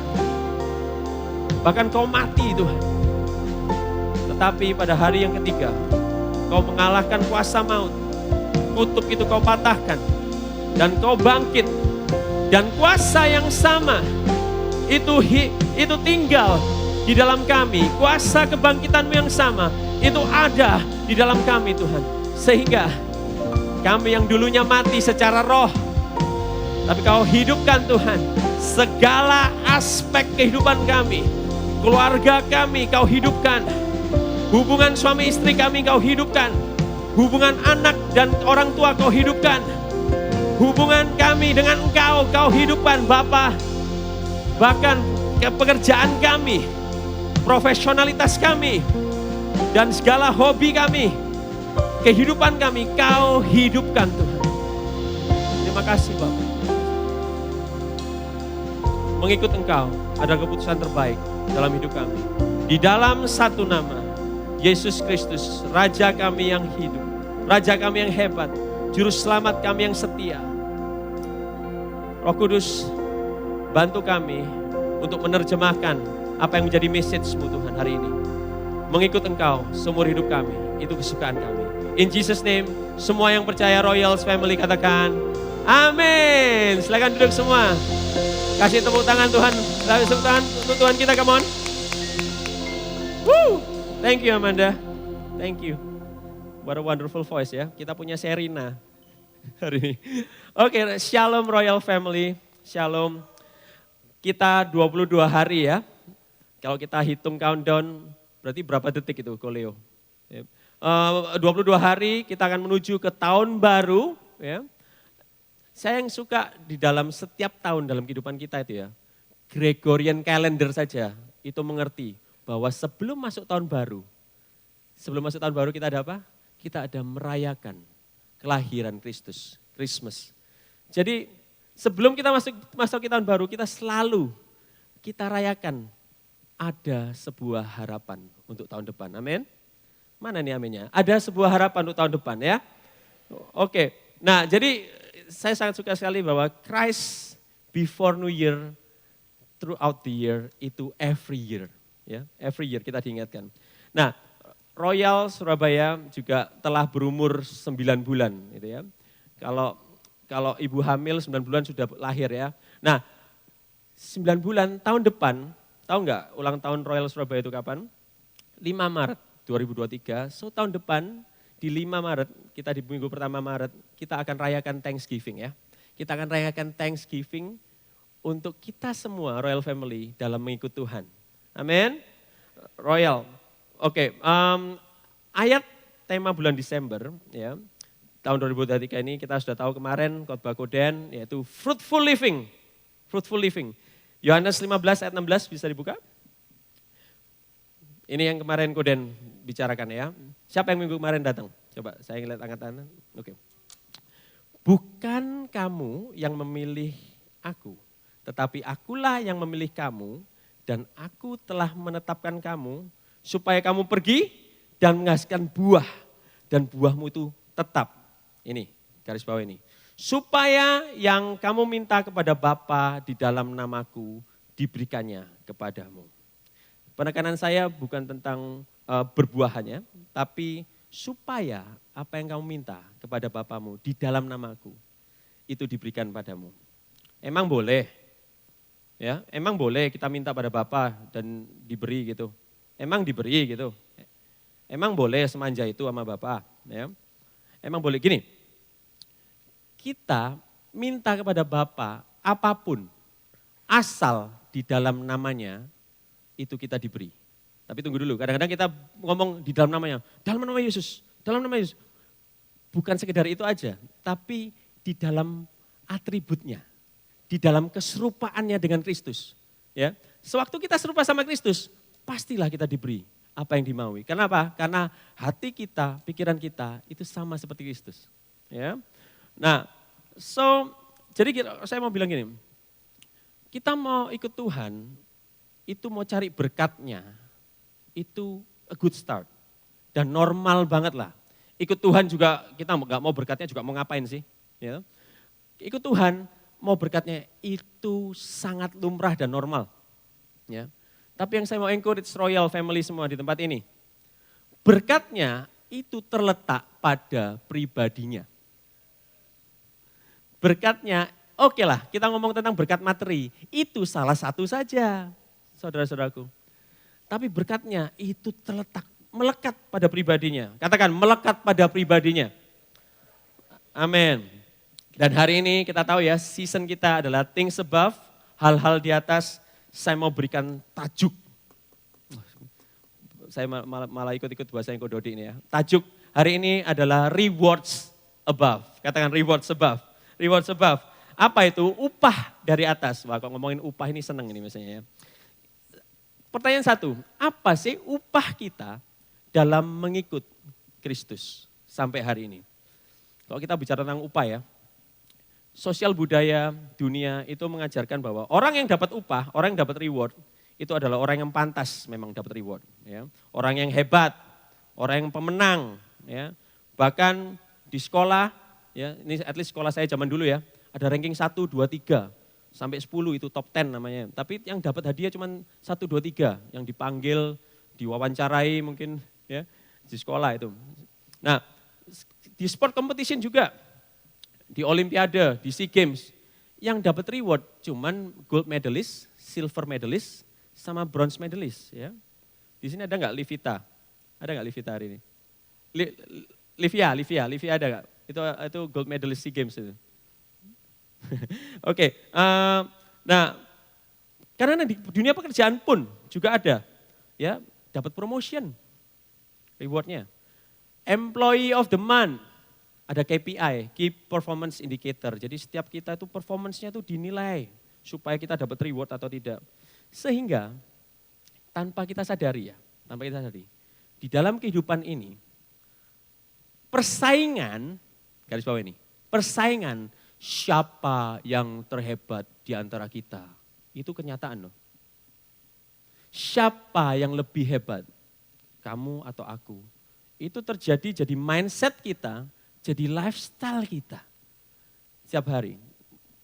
Bahkan Kau mati Tuhan. Tetapi pada hari yang ketiga, Kau mengalahkan kuasa maut. Kutuk itu Kau patahkan dan Kau bangkit. Dan kuasa yang sama itu tinggal di dalam kami. Kuasa kebangkitan-Mu yang sama itu ada di dalam kami Tuhan. Sehingga kami yang dulunya mati secara roh, tapi Kau hidupkan Tuhan. Segala aspek kehidupan kami, keluarga kami Kau hidupkan. Hubungan suami istri kami Kau hidupkan. Hubungan anak dan orang tua Kau hidupkan. Hubungan kami dengan Engkau, Kau hidupkan Bapa. Bahkan pekerjaan kami, profesionalitas kami, dan segala hobi kami, kehidupan kami, Kau hidupkan Tuhan. Terima kasih Bapa. Mengikut Engkau adalah keputusan terbaik dalam hidup kami. Di dalam satu nama, Yesus Kristus, Raja kami yang hidup, Raja kami yang hebat, Juru Selamat kami yang setia. Roh Kudus, bantu kami untuk menerjemahkan apa yang menjadi message-Mu Tuhan hari ini. Mengikut Engkau seumur hidup kami, itu kesukaan kami. In Jesus name, semua yang percaya Royals Family katakan, amin. Silakan duduk semua. Kasih tepuk tangan Tuhan, kasih tepuk tangan untuk Tuhan kita, come on. Woo! Thank you Amanda, thank you. What a wonderful voice ya, kita punya Serina hari ini. Oke, Shalom Royal Family, Shalom. Kita 22 hari ya, kalau kita hitung countdown, berarti berapa detik itu Koleo? 22 hari kita akan menuju ke tahun baru ya. Saya yang suka di dalam setiap tahun dalam kehidupan kita itu ya, Gregorian calendar saja itu mengerti bahwa sebelum masuk tahun baru kita ada apa? Kita ada merayakan kelahiran Kristus, Christmas. Jadi sebelum kita masuk ke tahun baru, kita rayakan ada sebuah harapan untuk tahun depan. Amin. Mana nih aminnya? Ada sebuah harapan untuk tahun depan ya. Oke. Nah, jadi saya sangat suka sekali bahwa Christ before New Year, throughout the year, itu every year. Ya, every year kita diingatkan. Nah, Royal Surabaya juga telah berumur 9 bulan gitu ya. Kalau ibu hamil 9 bulan sudah lahir ya. Nah, 9 bulan tahun depan, tahu nggak ulang tahun Royal Surabaya itu kapan? 5 Maret 2023. So tahun depan di 5 Maret, kita di minggu pertama Maret, kita akan rayakan Thanksgiving ya. Kita akan rayakan Thanksgiving untuk kita semua Royal Family dalam mengikut Tuhan. Amin. Royal. Oke, ayat tema bulan Desember ya. Tahun 2023 ini kita sudah tahu kemarin khotbah Koden yaitu fruitful living. Fruitful living. Yohanes 15 ayat 16 bisa dibuka? Ini yang kemarin Koden bicarakan ya. Siapa yang minggu kemarin datang? Coba saya ngeliat angkat tangan. Oke. Bukan kamu yang memilih aku, tetapi akulah yang memilih kamu dan aku telah menetapkan kamu supaya kamu pergi dan menghasilkan buah dan buahmu itu tetap. Ini garis bawah ini. Supaya yang kamu minta kepada Bapa di dalam namaku diberikannya kepadamu. Penekanan saya bukan tentang berbuahannya, tapi supaya apa yang kamu minta kepada Bapamu di dalam namaku itu diberikan padamu. Emang boleh, ya, emang boleh kita minta pada Bapa dan diberi gitu. Emang diberi gitu. Emang boleh semanja itu sama Bapak? Ya. Emang boleh gini, kita minta kepada Bapa apapun, asal di dalam namanya itu kita diberi. Tapi tunggu dulu, kadang-kadang kita ngomong di dalam namanya, dalam nama Yesus, dalam nama Yesus. Bukan sekedar itu aja, tapi di dalam atributnya, di dalam keserupaannya dengan Kristus. Ya, sewaktu kita serupa sama Kristus, pastilah kita diberi apa yang dimaui. Kenapa? Karena hati kita, pikiran kita itu sama seperti Kristus. Ya, nah, jadi saya mau bilang gini, kita mau ikut Tuhan, itu mau cari berkatnya, itu a good start. Dan normal banget lah. Ikut Tuhan juga, kita nggak mau berkatnya juga mau ngapain sih? Ya. Ikut Tuhan, mau berkatnya itu sangat lumrah dan normal. Ya. Tapi yang saya mau encourage Royal Family semua di tempat ini, berkatnya itu terletak pada pribadinya. Berkatnya, oke lah kita ngomong tentang berkat materi, itu salah satu saja saudara-saudaraku. Tapi berkatnya itu terletak, melekat pada pribadinya. Katakan melekat pada pribadinya. Amin. Dan hari ini kita tahu ya, season kita adalah things above, hal-hal di atas. Saya mau berikan tajuk. Saya malah ikut-ikut bahasa yang kododi ini ya. Tajuk hari ini adalah rewards above. Katakan rewards above. Rewards above. Apa itu? Upah dari atas. Wah, kalau ngomongin upah ini seneng ini misalnya ya. Pertanyaan satu, apa sih upah kita dalam mengikut Kristus sampai hari ini? Kalau kita bicara tentang upah ya, sosial budaya dunia itu mengajarkan bahwa orang yang dapat upah, orang yang dapat reward, itu adalah orang yang pantas memang dapat reward. Ya. Orang yang hebat, orang yang pemenang. Ya. Bahkan di sekolah, ya, ini at least sekolah saya zaman dulu ya, ada ranking 1, 2, 3. Sampai 10 itu top 10 namanya. Tapi yang dapat hadiah cuma 1, 2, 3. Yang dipanggil, diwawancarai mungkin ya di sekolah itu. Nah di sport competition juga, di Olimpiade, di SEA Games, yang dapat reward cuman gold medalist, silver medalist, sama bronze medalist. Ya. Di sini ada nggak Livita? Ada nggak Livita hari ini? Livia ada nggak? Itu gold medalist SEA Games itu. Oke, nah karena di dunia pekerjaan pun juga ada, ya dapat promotion, rewardnya. Employee of the month, ada KPI, Key Performance Indicator. Jadi setiap kita itu performance-nya itu dinilai supaya kita dapat reward atau tidak. Sehingga tanpa kita sadari di dalam kehidupan ini persaingan, garis bawah ini, persaingan siapa yang terhebat di antara kita, itu kenyataan loh. Siapa yang lebih hebat, kamu atau aku, itu terjadi jadi mindset kita, jadi lifestyle kita setiap hari.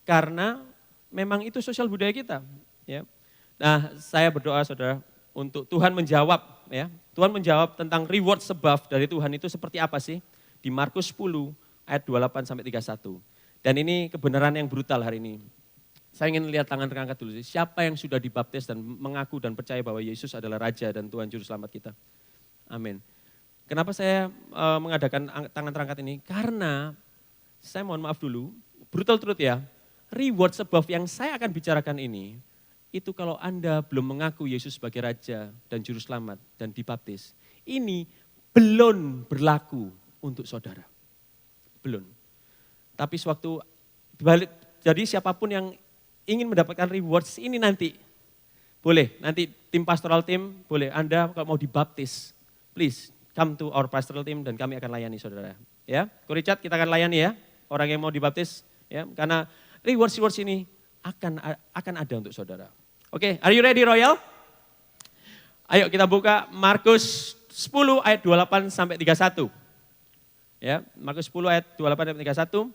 Karena memang itu sosial budaya kita. Ya. Nah saya berdoa saudara, untuk Tuhan menjawab, ya, Tuhan menjawab tentang reward above dari Tuhan itu seperti apa sih? Di Markus 10 ayat 28-31. Dan ini kebenaran yang brutal hari ini. Saya ingin lihat tangan terangkat dulu. Siapa yang sudah dibaptis dan mengaku dan percaya bahwa Yesus adalah Raja dan Tuhan Juru Selamat kita? Amin. Kenapa saya mengadakan tangan terangkat ini? Karena saya mohon maaf dulu, brutal truth ya. Reward above yang saya akan bicarakan ini, itu kalau Anda belum mengaku Yesus sebagai Raja dan Juru Selamat dan dibaptis, ini belum berlaku untuk saudara. Belum. Tapi sewaktu balik, jadi siapapun yang ingin mendapatkan rewards ini nanti, boleh, nanti tim pastoral team, boleh Anda kalau mau dibaptis, please come to our pastoral team dan kami akan layani saudara. Ya, Richard kita akan layani ya, orang yang mau dibaptis, ya, karena rewards ini akan ada untuk saudara. Oke, are you ready Royal? Ayo kita buka Markus 10 ayat 28-31. Ya, Markus 10 ayat 28-31.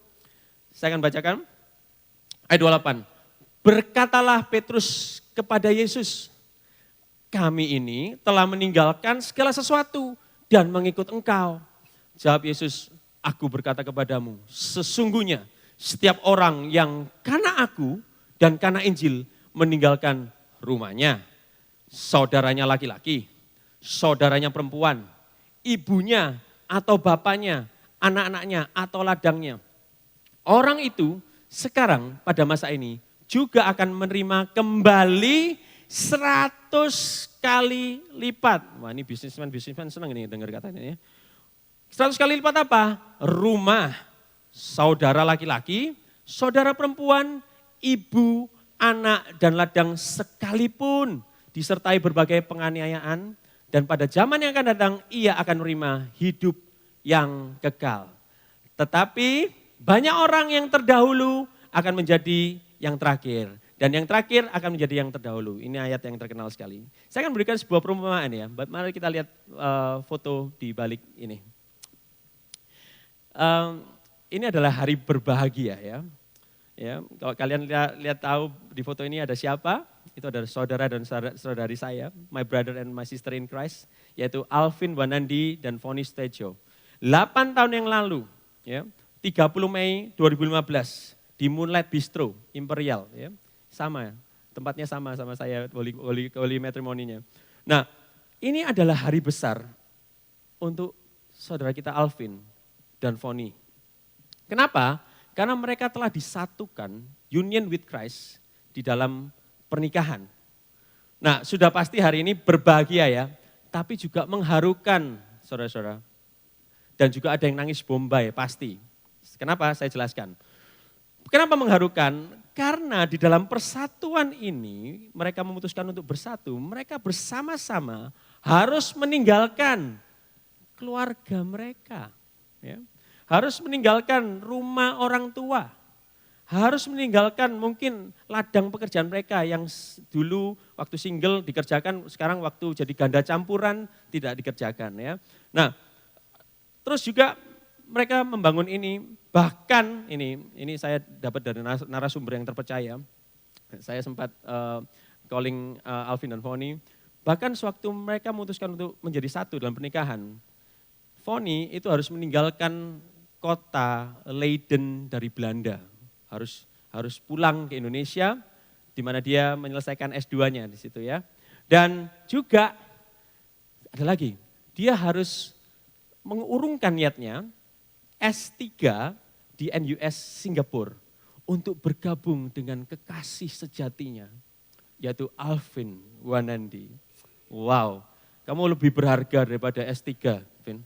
Saya akan bacakan ayat 28. Berkatalah Petrus kepada Yesus, kami ini telah meninggalkan segala sesuatu dan mengikut engkau. Jawab Yesus, aku berkata kepadamu, sesungguhnya setiap orang yang karena aku dan karena Injil meninggalkan rumahnya, saudaranya laki-laki, saudaranya perempuan, ibunya atau bapaknya, anak-anaknya atau ladangnya. Orang itu sekarang pada masa ini juga akan menerima kembali 100 kali lipat. Wah, ini bisnismen senang ini dengar katanya ya. 100 kali lipat apa? Rumah, saudara laki-laki, saudara perempuan, ibu, anak, dan ladang sekalipun disertai berbagai penganiayaan, dan pada zaman yang akan datang ia akan menerima hidup yang kekal. Tetapi banyak orang yang terdahulu akan menjadi yang terakhir, dan yang terakhir akan menjadi yang terdahulu. Ini ayat yang terkenal sekali. Saya akan berikan sebuah perumpamaan ya. Mari kita lihat foto di balik ini. Ini adalah hari berbahagia ya. Ya, kalau kalian lihat tahu di foto ini ada siapa? Itu adalah saudara dan saudari saya, my brother and my sister in Christ, yaitu Alvin Wanandi dan Foni Stejo. 8 tahun yang lalu, ya, 30 Mei 2015 di Moonlight Bistro Imperial, ya, sama, tempatnya sama saya, holy matrimoninya. Nah, ini adalah hari besar untuk saudara kita Alvin dan Foni. Kenapa? Karena mereka telah disatukan, union with Christ, di dalam pernikahan. Nah, sudah pasti hari ini berbahagia ya, tapi juga mengharukan saudara-saudara. Dan juga ada yang nangis bombay, pasti. Kenapa? Saya jelaskan. Kenapa mengharukan? Karena di dalam persatuan ini, mereka memutuskan untuk bersatu, mereka bersama-sama harus meninggalkan keluarga mereka. Ya. Harus meninggalkan rumah orang tua. Harus meninggalkan mungkin ladang pekerjaan mereka yang dulu waktu single dikerjakan, sekarang waktu jadi ganda campuran tidak dikerjakan ya. Nah, terus juga mereka membangun ini, bahkan ini saya dapat dari narasumber yang terpercaya. Saya sempat calling Alvin dan Foni, bahkan sewaktu mereka memutuskan untuk menjadi satu dalam pernikahan, Foni itu harus meninggalkan kota Leiden dari Belanda, harus pulang ke Indonesia, di mana dia menyelesaikan S2-nya di situ ya. Dan juga ada lagi, dia harus mengurungkan niatnya S3 di NUS Singapura untuk bergabung dengan kekasih sejatinya, yaitu Alvin Wanandi. Wow, kamu lebih berharga daripada S3, Vin.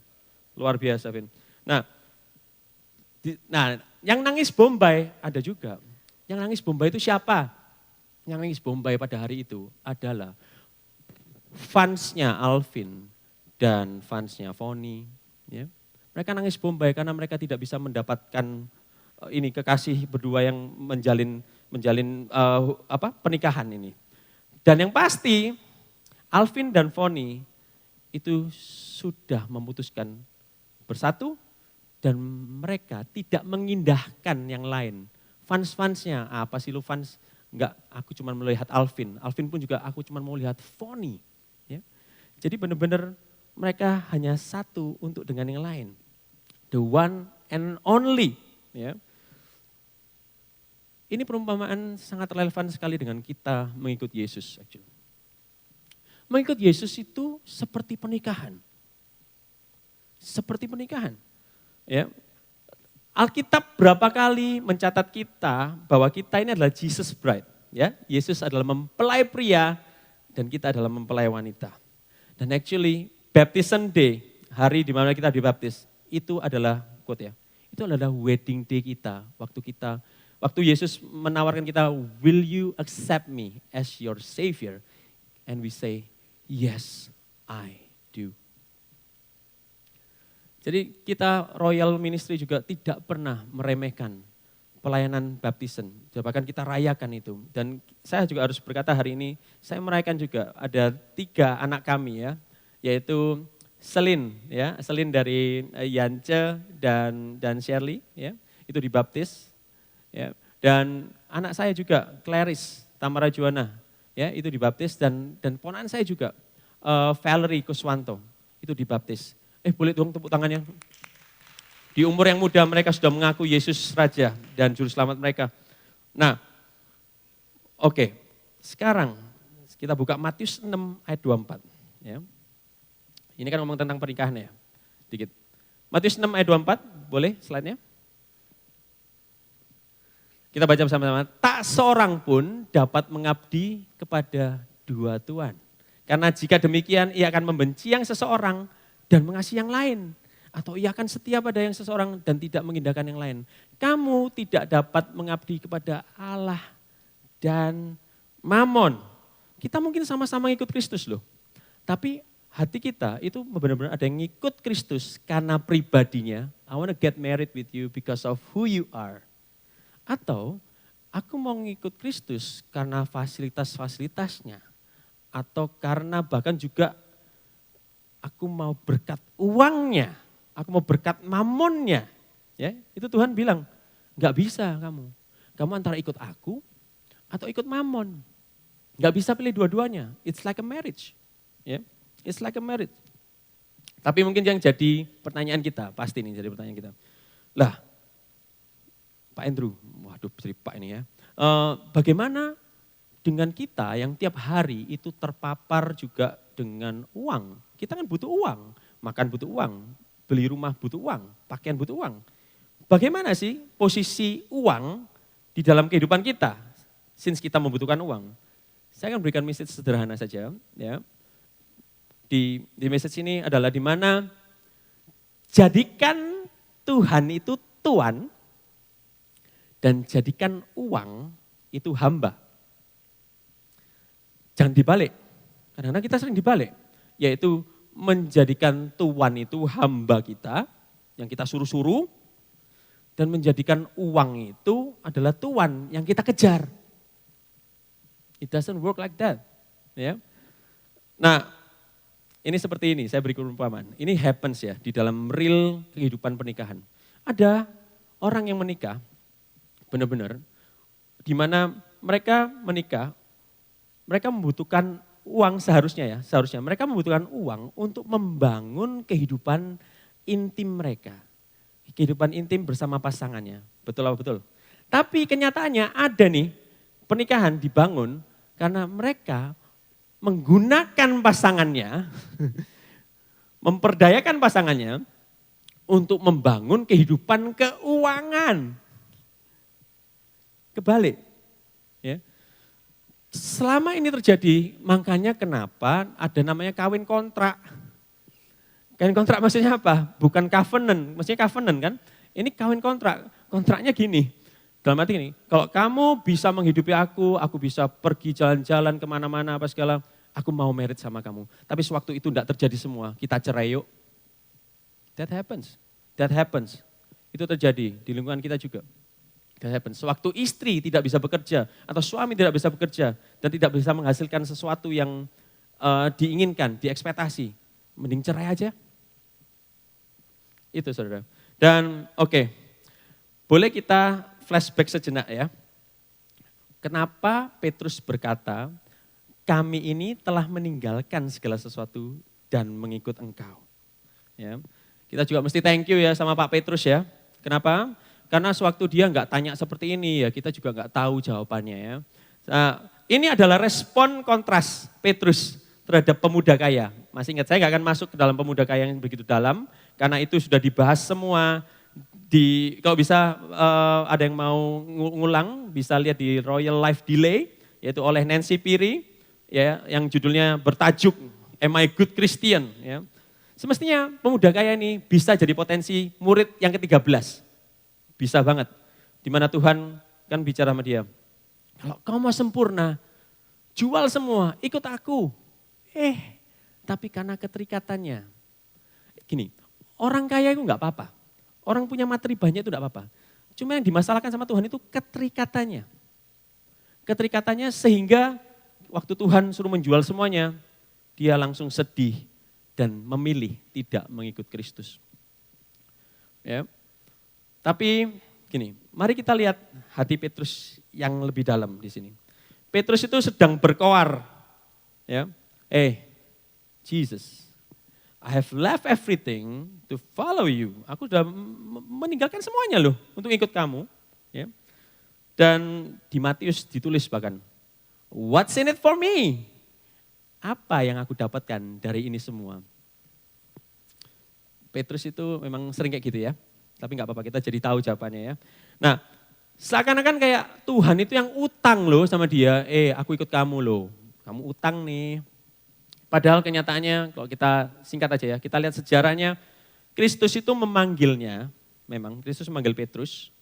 Luar biasa, Vin. Nah, yang nangis bombay ada juga. Yang nangis bombay itu siapa? Yang nangis bombay pada hari itu adalah fansnya Alvin dan fansnya Foni. Ya. Mereka nangis bombay karena mereka tidak bisa mendapatkan ini kekasih berdua yang menjalin pernikahan ini. Dan yang pasti Alvin dan Foni itu sudah memutuskan bersatu. Dan mereka tidak mengindahkan yang lain. Fans-fansnya, apa sih lu fans? Enggak, aku cuma melihat Alvin. Alvin pun juga aku cuma mau lihat Foni. Ya. Jadi benar-benar mereka hanya satu untuk dengan yang lain. The one and only. Ya. Ini perumpamaan sangat relevan sekali dengan kita mengikut Yesus. Actually. Mengikut Yesus itu seperti pernikahan. Seperti pernikahan. Ya. Alkitab berapa kali mencatat kita bahwa kita ini adalah Jesus bride. Ya. Yesus adalah mempelai pria dan kita adalah mempelai wanita. Dan actually baptism day, hari di mana kita dibaptis, itu adalah quote ya. Itu adalah wedding day kita. Waktu Yesus menawarkan kita, will you accept me as your savior? And we say, yes, I do. Jadi kita Royal Ministry juga tidak pernah meremehkan pelayanan baptisan. Bahkan kita rayakan itu. Dan saya juga harus berkata hari ini, saya merayakan juga ada 3 anak kami ya, yaitu Selin ya, Selin dari Yance dan Shirley ya, itu dibaptis ya. Dan anak saya juga Clarice Tamara Juwana ya, itu dibaptis dan ponakan saya juga Valerie Kuswanto itu dibaptis. Boleh dong tepuk tangannya. Di umur yang muda mereka sudah mengaku Yesus Raja dan Juru Selamat mereka. Nah, oke. Sekarang kita buka Matius 6 ayat 24. Ya. Ini kan ngomong tentang pernikahan ya. dikit. Matius 6 ayat 24, boleh slide-nya? Kita baca bersama-sama. Tak seorang pun dapat mengabdi kepada dua tuan. Karena jika demikian ia akan membenci yang seseorang dan mengasihi yang lain. Atau ia akan setia pada yang seseorang dan tidak mengindahkan yang lain. Kamu tidak dapat mengabdi kepada Allah dan Mamon. Kita mungkin sama-sama ikut Kristus loh. Tapi hati kita itu benar-benar ada yang ngikut Kristus karena pribadinya. I want to get married with you because of who you are. Atau aku mau ngikut Kristus karena fasilitas-fasilitasnya. Atau karena bahkan juga aku mau berkat uangnya. Aku mau berkat mamonnya. Ya, itu Tuhan bilang, gak bisa kamu. Kamu antara ikut aku atau ikut mamon. Gak bisa pilih dua-duanya. It's like a marriage. Ya, it's like a marriage. Tapi mungkin yang jadi pertanyaan kita, pasti nih jadi pertanyaan kita. Lah, Pak Andrew, waduh jadi Pak ini ya. Bagaimana dengan kita yang tiap hari itu terpapar juga dengan uang? Kita kan butuh uang, makan butuh uang, beli rumah butuh uang, pakaian butuh uang. Bagaimana sih posisi uang di dalam kehidupan kita, since kita membutuhkan uang? Saya akan berikan message sederhana saja. Ya. Di message ini adalah di mana jadikan Tuhan itu Tuan, dan jadikan uang itu hamba. Jangan dibalik, karena kita sering dibalik, yaitu menjadikan Tuhan itu hamba kita, yang kita suruh-suruh, dan menjadikan uang itu adalah Tuhan yang kita kejar. It doesn't work like that. Ya. Nah, ini seperti ini, saya beri perumpamaan. Ini happens ya di dalam real kehidupan pernikahan. Ada orang yang menikah, benar-benar, di mana mereka menikah, mereka membutuhkan uang seharusnya mereka membutuhkan uang untuk membangun kehidupan intim mereka. Kehidupan intim bersama pasangannya, betul apa betul? Tapi kenyataannya ada nih, pernikahan dibangun karena mereka menggunakan pasangannya, memperdayakan pasangannya untuk membangun kehidupan keuangan. Kebalik. Ya. Selama ini terjadi, makanya kenapa ada namanya kawin kontrak. Kawin kontrak maksudnya apa? Bukan covenant, maksudnya covenant kan? Ini kawin kontrak, kontraknya gini. Dalam arti ini, kalau kamu bisa menghidupi aku bisa pergi jalan-jalan kemana-mana apa segala, aku mau married sama kamu. Tapi sewaktu itu tidak terjadi semua, kita cerai yuk. That happens. Itu terjadi di lingkungan kita juga. That happens. Sewaktu istri tidak bisa bekerja atau suami tidak bisa bekerja dan tidak bisa menghasilkan sesuatu yang diinginkan, diekspektasi, mending cerai aja. Itu saudara. Dan oke, boleh kita flashback sejenak ya. Kenapa Petrus berkata, kami ini telah meninggalkan segala sesuatu dan mengikut engkau. Ya. Kita juga mesti thank you ya sama Pak Petrus ya. Kenapa? Karena sewaktu dia nggak tanya seperti ini ya, kita juga nggak tahu jawabannya ya. Nah, ini adalah respon kontras Petrus terhadap pemuda kaya. Masih ingat, saya nggak akan masuk ke dalam pemuda kaya yang begitu dalam, karena itu sudah dibahas semua. Kalau bisa ada yang mau ngulang, bisa lihat di Royal Life Delay, yaitu oleh Nancy Phiri, ya, yang judulnya bertajuk Am I Good Christian? Ya. Semestinya pemuda kaya ini bisa jadi potensi murid yang ke-13. Bisa banget. Dimana Tuhan kan bicara sama dia. Kalau kau mau sempurna, jual semua, ikut aku. Tapi karena keterikatannya. Gini, orang kaya itu enggak apa-apa. Orang punya materi banyak itu enggak apa-apa. Cuma yang dimasalahkan sama Tuhan itu keterikatannya. Keterikatannya sehingga waktu Tuhan suruh menjual semuanya, dia langsung sedih dan memilih tidak mengikut Kristus. Ya. Tapi gini, mari kita lihat hati Petrus yang lebih dalam di sini. Petrus itu sedang berkoar, ya. Jesus, I have left everything to follow you. Aku sudah meninggalkan semuanya loh untuk ikut kamu. Ya. Dan di Matius ditulis bahkan, what's in it for me? Apa yang aku dapatkan dari ini semua? Petrus itu memang sering kayak gitu ya. Tapi nggak apa-apa, kita jadi tahu jawabannya ya. Nah, seakan-akan kayak Tuhan itu yang utang loh sama dia. Aku ikut kamu loh, kamu utang nih. Padahal kenyataannya kalau kita singkat aja ya, kita lihat sejarahnya. Kristus itu memanggilnya, memang Kristus memanggil Petrus.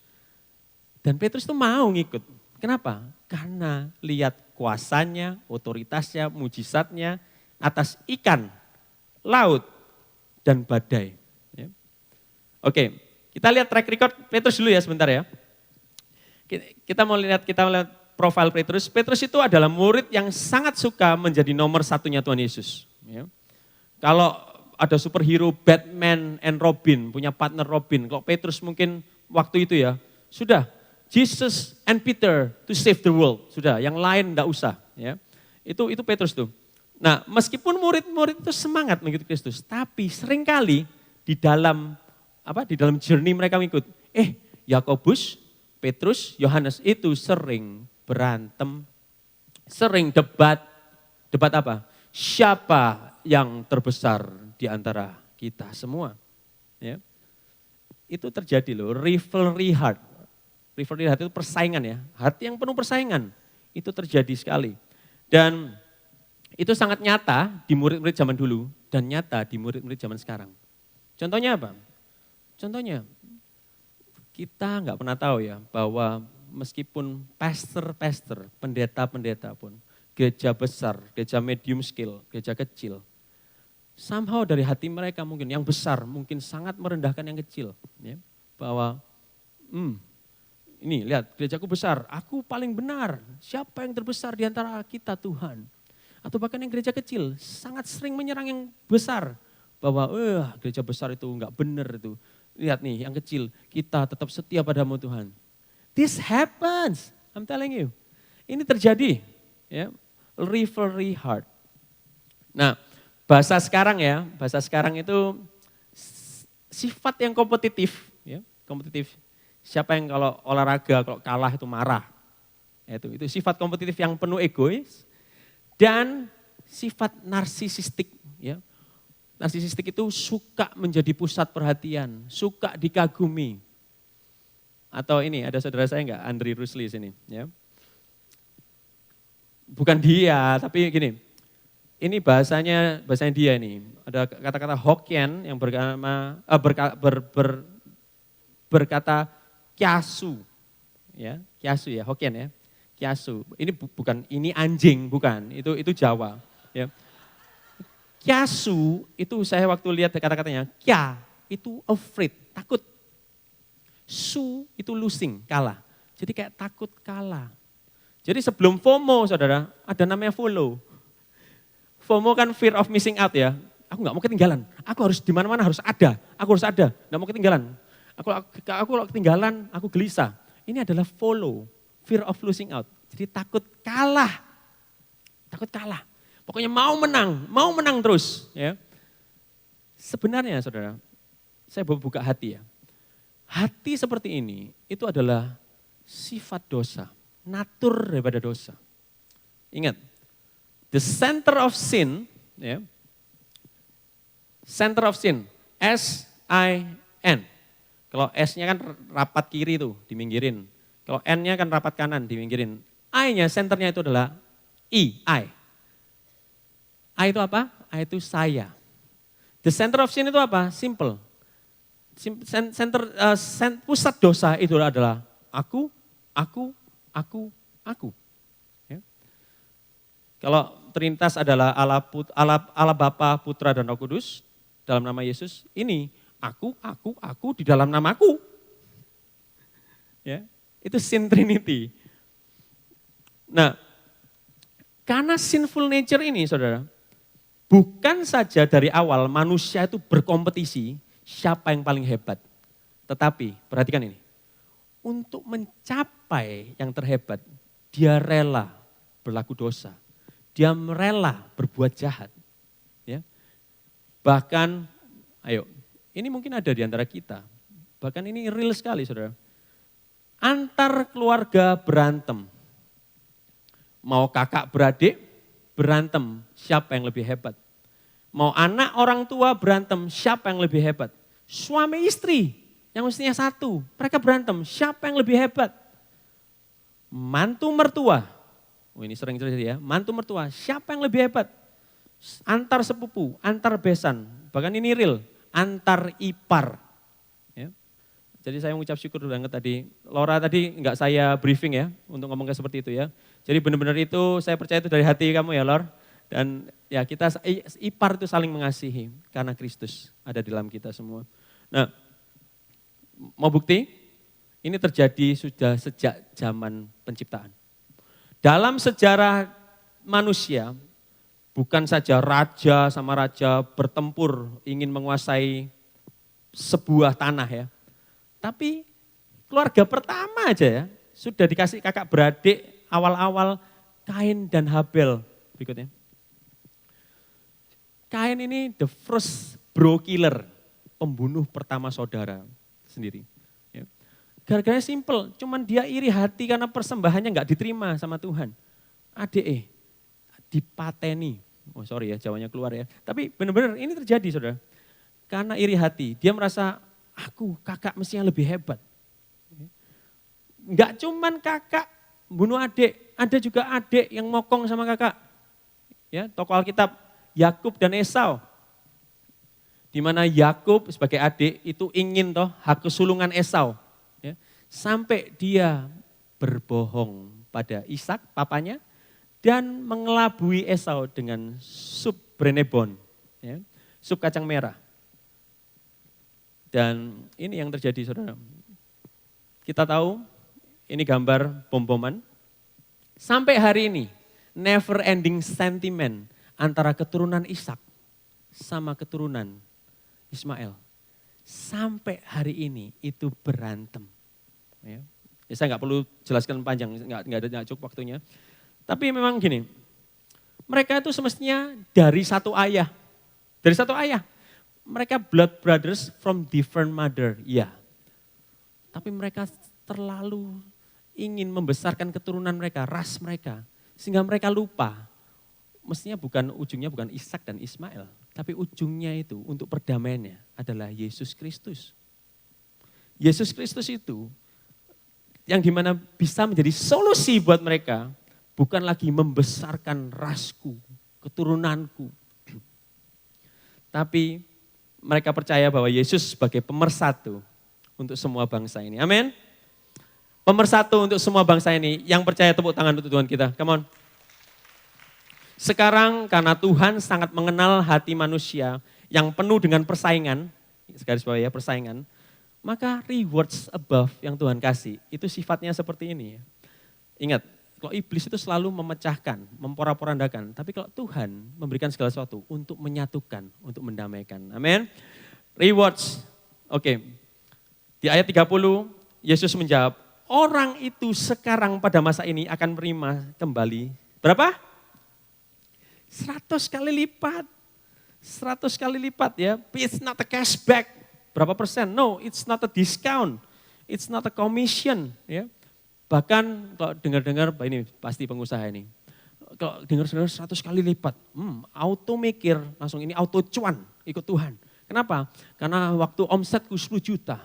Dan Petrus itu mau ngikut. Kenapa? Karena lihat kuasanya, otoritasnya, mujizatnya atas ikan, laut, dan badai. Ya. Oke, kita lihat track record Petrus dulu ya sebentar ya. Kita mau lihat profil Petrus. Petrus itu adalah murid yang sangat suka menjadi nomor satunya Tuhan Yesus. Ya. Kalau ada superhero Batman and Robin, punya partner Robin. Kalau Petrus mungkin waktu itu ya, sudah Jesus and Peter to save the world. Sudah, yang lain enggak usah. Ya. Itu Petrus tuh. Nah, meskipun murid-murid itu semangat mengikuti Kristus, tapi seringkali di dalam journey mereka mengikut. Yakobus, Petrus, Yohanes itu sering berantem, sering debat. Debat apa? Siapa yang terbesar di antara kita semua? Ya. Itu terjadi loh, rivalry heart. Rivalry heart itu persaingan ya, hati yang penuh persaingan. Itu terjadi sekali. Dan itu sangat nyata di murid-murid zaman dulu dan nyata di murid-murid zaman sekarang. Contohnya apa? Contohnya, kita nggak pernah tahu ya bahwa meskipun pastor-pastor, pendeta-pendeta pun, gereja besar, gereja medium scale, gereja kecil, somehow dari hati mereka mungkin yang besar, mungkin sangat merendahkan yang kecil. Ya, bahwa, ini lihat gerejaku besar, aku paling benar, siapa yang terbesar di antara kita Tuhan. Atau bahkan yang gereja kecil sangat sering menyerang yang besar. Bahwa gereja besar itu enggak benar itu. Lihat nih yang kecil, kita tetap setia padamu Tuhan. This happens, I'm telling you. Ini terjadi. Ya, rivalry heart. Nah, bahasa sekarang ya, bahasa sekarang itu sifat yang kompetitif. Ya, kompetitif. Siapa yang kalau olahraga, kalau kalah itu marah. Itu sifat kompetitif yang penuh egois. Dan sifat narsisistik, ya. Narsisistik itu suka menjadi pusat perhatian, suka dikagumi. Atau ini ada saudara saya enggak, Andri Rusli sini, ya. Bukan dia, tapi gini. Ini bahasanya dia nih. Ada kata-kata Hokkien yang berkata kiasu, ya, kiasu ya, Hokkien ya. Kiasu, ini bukan, ini anjing, bukan, itu Jawa. Ya. Kiasu itu saya waktu lihat kata-katanya, kia itu afraid, takut. Su itu losing, kalah. Jadi kayak takut kalah. Jadi sebelum FOMO saudara, ada namanya follow. FOMO kan fear of missing out ya. Aku gak mau ketinggalan, aku harus di mana-mana harus ada, aku harus ada, gak mau ketinggalan. Aku kalau ketinggalan, aku gelisah. Ini adalah follow. Fear of losing out. Jadi takut kalah. Takut kalah. Pokoknya mau menang terus. Ya. Sebenarnya saudara, saya buka hati ya. Hati seperti ini, itu adalah sifat dosa. Natur daripada dosa. Ingat, the center of sin, ya. Center of sin, S-I-N. Kalau S-nya kan rapat kiri tuh, diminggirin. Kalau N-nya kan rapat kanan, diminggirin. I-nya, senternya itu adalah I. I itu apa? I itu saya. The center of sin itu apa? Simple. Pusat dosa itu adalah aku. Ya. Kalau Trinitas adalah Allah Bapa, Putra, dan Roh Kudus dalam nama Yesus, ini aku di dalam namaku. Ya. Itu sin Trinity. Nah, karena sinful nature ini saudara, bukan saja dari awal manusia itu berkompetisi siapa yang paling hebat. Tetapi, perhatikan ini, untuk mencapai yang terhebat, dia rela berlaku dosa. Dia rela berbuat jahat. Ya. Bahkan, ayo, ini mungkin ada di antara kita. Bahkan ini real sekali saudara. Antar keluarga berantem. Mau kakak beradik berantem, siapa yang lebih hebat. Mau anak orang tua berantem, siapa yang lebih hebat. Suami istri yang mestinya satu, mereka berantem. Siapa yang lebih hebat? Mantu mertua. Oh, ini sering terjadi ya. Mantu mertua, siapa yang lebih hebat? Antar sepupu, antar besan. Bahkan ini real, antar ipar. Ya. Jadi saya mengucap syukur banget tadi. Laura tadi enggak saya briefing ya untuk ngomong seperti itu ya. Jadi benar-benar itu saya percaya itu dari hati kamu ya Lor. Dan ya kita ipar itu saling mengasihi karena Kristus ada di dalam kita semua. Nah, mau bukti? Ini terjadi sudah sejak zaman penciptaan. Dalam sejarah manusia, bukan saja raja sama raja bertempur ingin menguasai sebuah tanah ya. Tapi keluarga pertama aja ya, sudah dikasih kakak beradik awal-awal Kain dan Habel. Berikutnya. Kain ini the first bro killer, pembunuh pertama saudara sendiri. Ya. Gara-gara simple, cuman dia iri hati karena persembahannya nggak diterima sama Tuhan. Adek dipateni, oh sorry ya Jawanya keluar ya. Tapi benar-benar ini terjadi saudara. Karena iri hati, dia merasa aku kakak mestinya lebih hebat. Nggak cuman kakak bunuh adik, ada juga adik yang mokong sama kakak. Ya, tokoh Alkitab Yakub dan Esau. Di mana Yakub sebagai adik itu ingin hak kesulungan Esau. Ya, sampai dia berbohong pada Ishak papanya dan mengelabui Esau dengan sup brenebon, ya, sup kacang merah. Dan ini yang terjadi saudara. Kita tahu ini gambar bom-boman. Sampai hari ini never ending sentiment antara keturunan Ishak sama keturunan Ismail. Sampai hari ini itu berantem. Ya, saya nggak perlu jelaskan panjang, nggak cukup waktunya. Tapi memang gini, mereka itu semestinya dari satu ayah. Dari satu ayah. Mereka blood brothers from different mother, ya. Tapi mereka terlalu ingin membesarkan keturunan mereka, ras mereka. Sehingga mereka lupa. Mestinya ujungnya bukan Ishak dan Ismail. Tapi ujungnya itu untuk perdamaiannya adalah Yesus Kristus. Yesus Kristus itu yang dimana bisa menjadi solusi buat mereka. Bukan lagi membesarkan rasku, keturunanku. Tapi mereka percaya bahwa Yesus sebagai pemersatu untuk semua bangsa ini. Amin. Pemersatu untuk semua bangsa ini. Yang percaya tepuk tangan untuk Tuhan kita. Come on. Sekarang karena Tuhan sangat mengenal hati manusia yang penuh dengan persaingan, garis bawah ya, persaingan, maka rewards above yang Tuhan kasih itu sifatnya seperti ini. Ingat, kalau iblis itu selalu memecahkan, memporak-porandakan, tapi kalau Tuhan memberikan segala sesuatu untuk menyatukan, untuk mendamaikan. Amin. Rewards. Oke. Di ayat 30 Yesus menjawab, orang itu sekarang pada masa ini akan menerima kembali berapa? 100 kali lipat. 100 kali lipat ya. It's not a cashback. Berapa persen? No, it's not a discount. It's not a commission. Ya. Bahkan kalau dengar-dengar, ini pasti pengusaha ini. Kalau dengar-dengar 100 kali lipat, auto mikir, langsung ini auto cuan ikut Tuhan. Kenapa? Karena waktu omsetku 10 juta.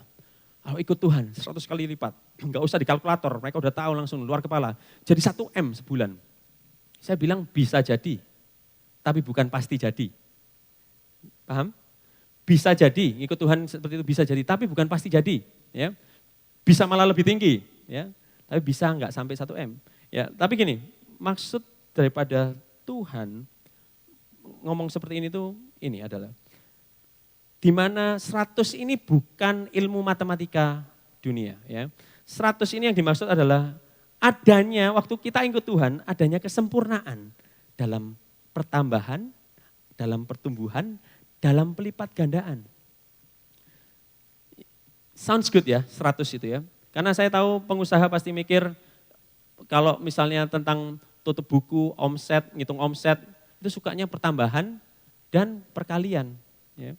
Kalau ikut Tuhan 100 kali lipat. Enggak usah di kalkulator, mereka udah tahu langsung luar kepala. Jadi 1 M sebulan. Saya bilang bisa jadi. Tapi bukan pasti jadi. Paham? Bisa jadi, ikut Tuhan seperti itu bisa jadi, tapi bukan pasti jadi. Ya. Bisa malah lebih tinggi. Ya. Tapi bisa enggak sampai 1 M. Ya, tapi gini, maksud daripada Tuhan ngomong seperti ini tuh ini adalah, di mana 100 ini bukan ilmu matematika dunia. Ya. 100 ini yang dimaksud adalah adanya, waktu kita ikut Tuhan, adanya kesempurnaan dalam pertambahan, dalam pertumbuhan, dalam pelipat gandaan. Sounds good ya, 100 itu ya. Karena saya tahu pengusaha pasti mikir, kalau misalnya tentang tutup buku, omset, ngitung omset, itu sukanya pertambahan dan perkalian. Ya.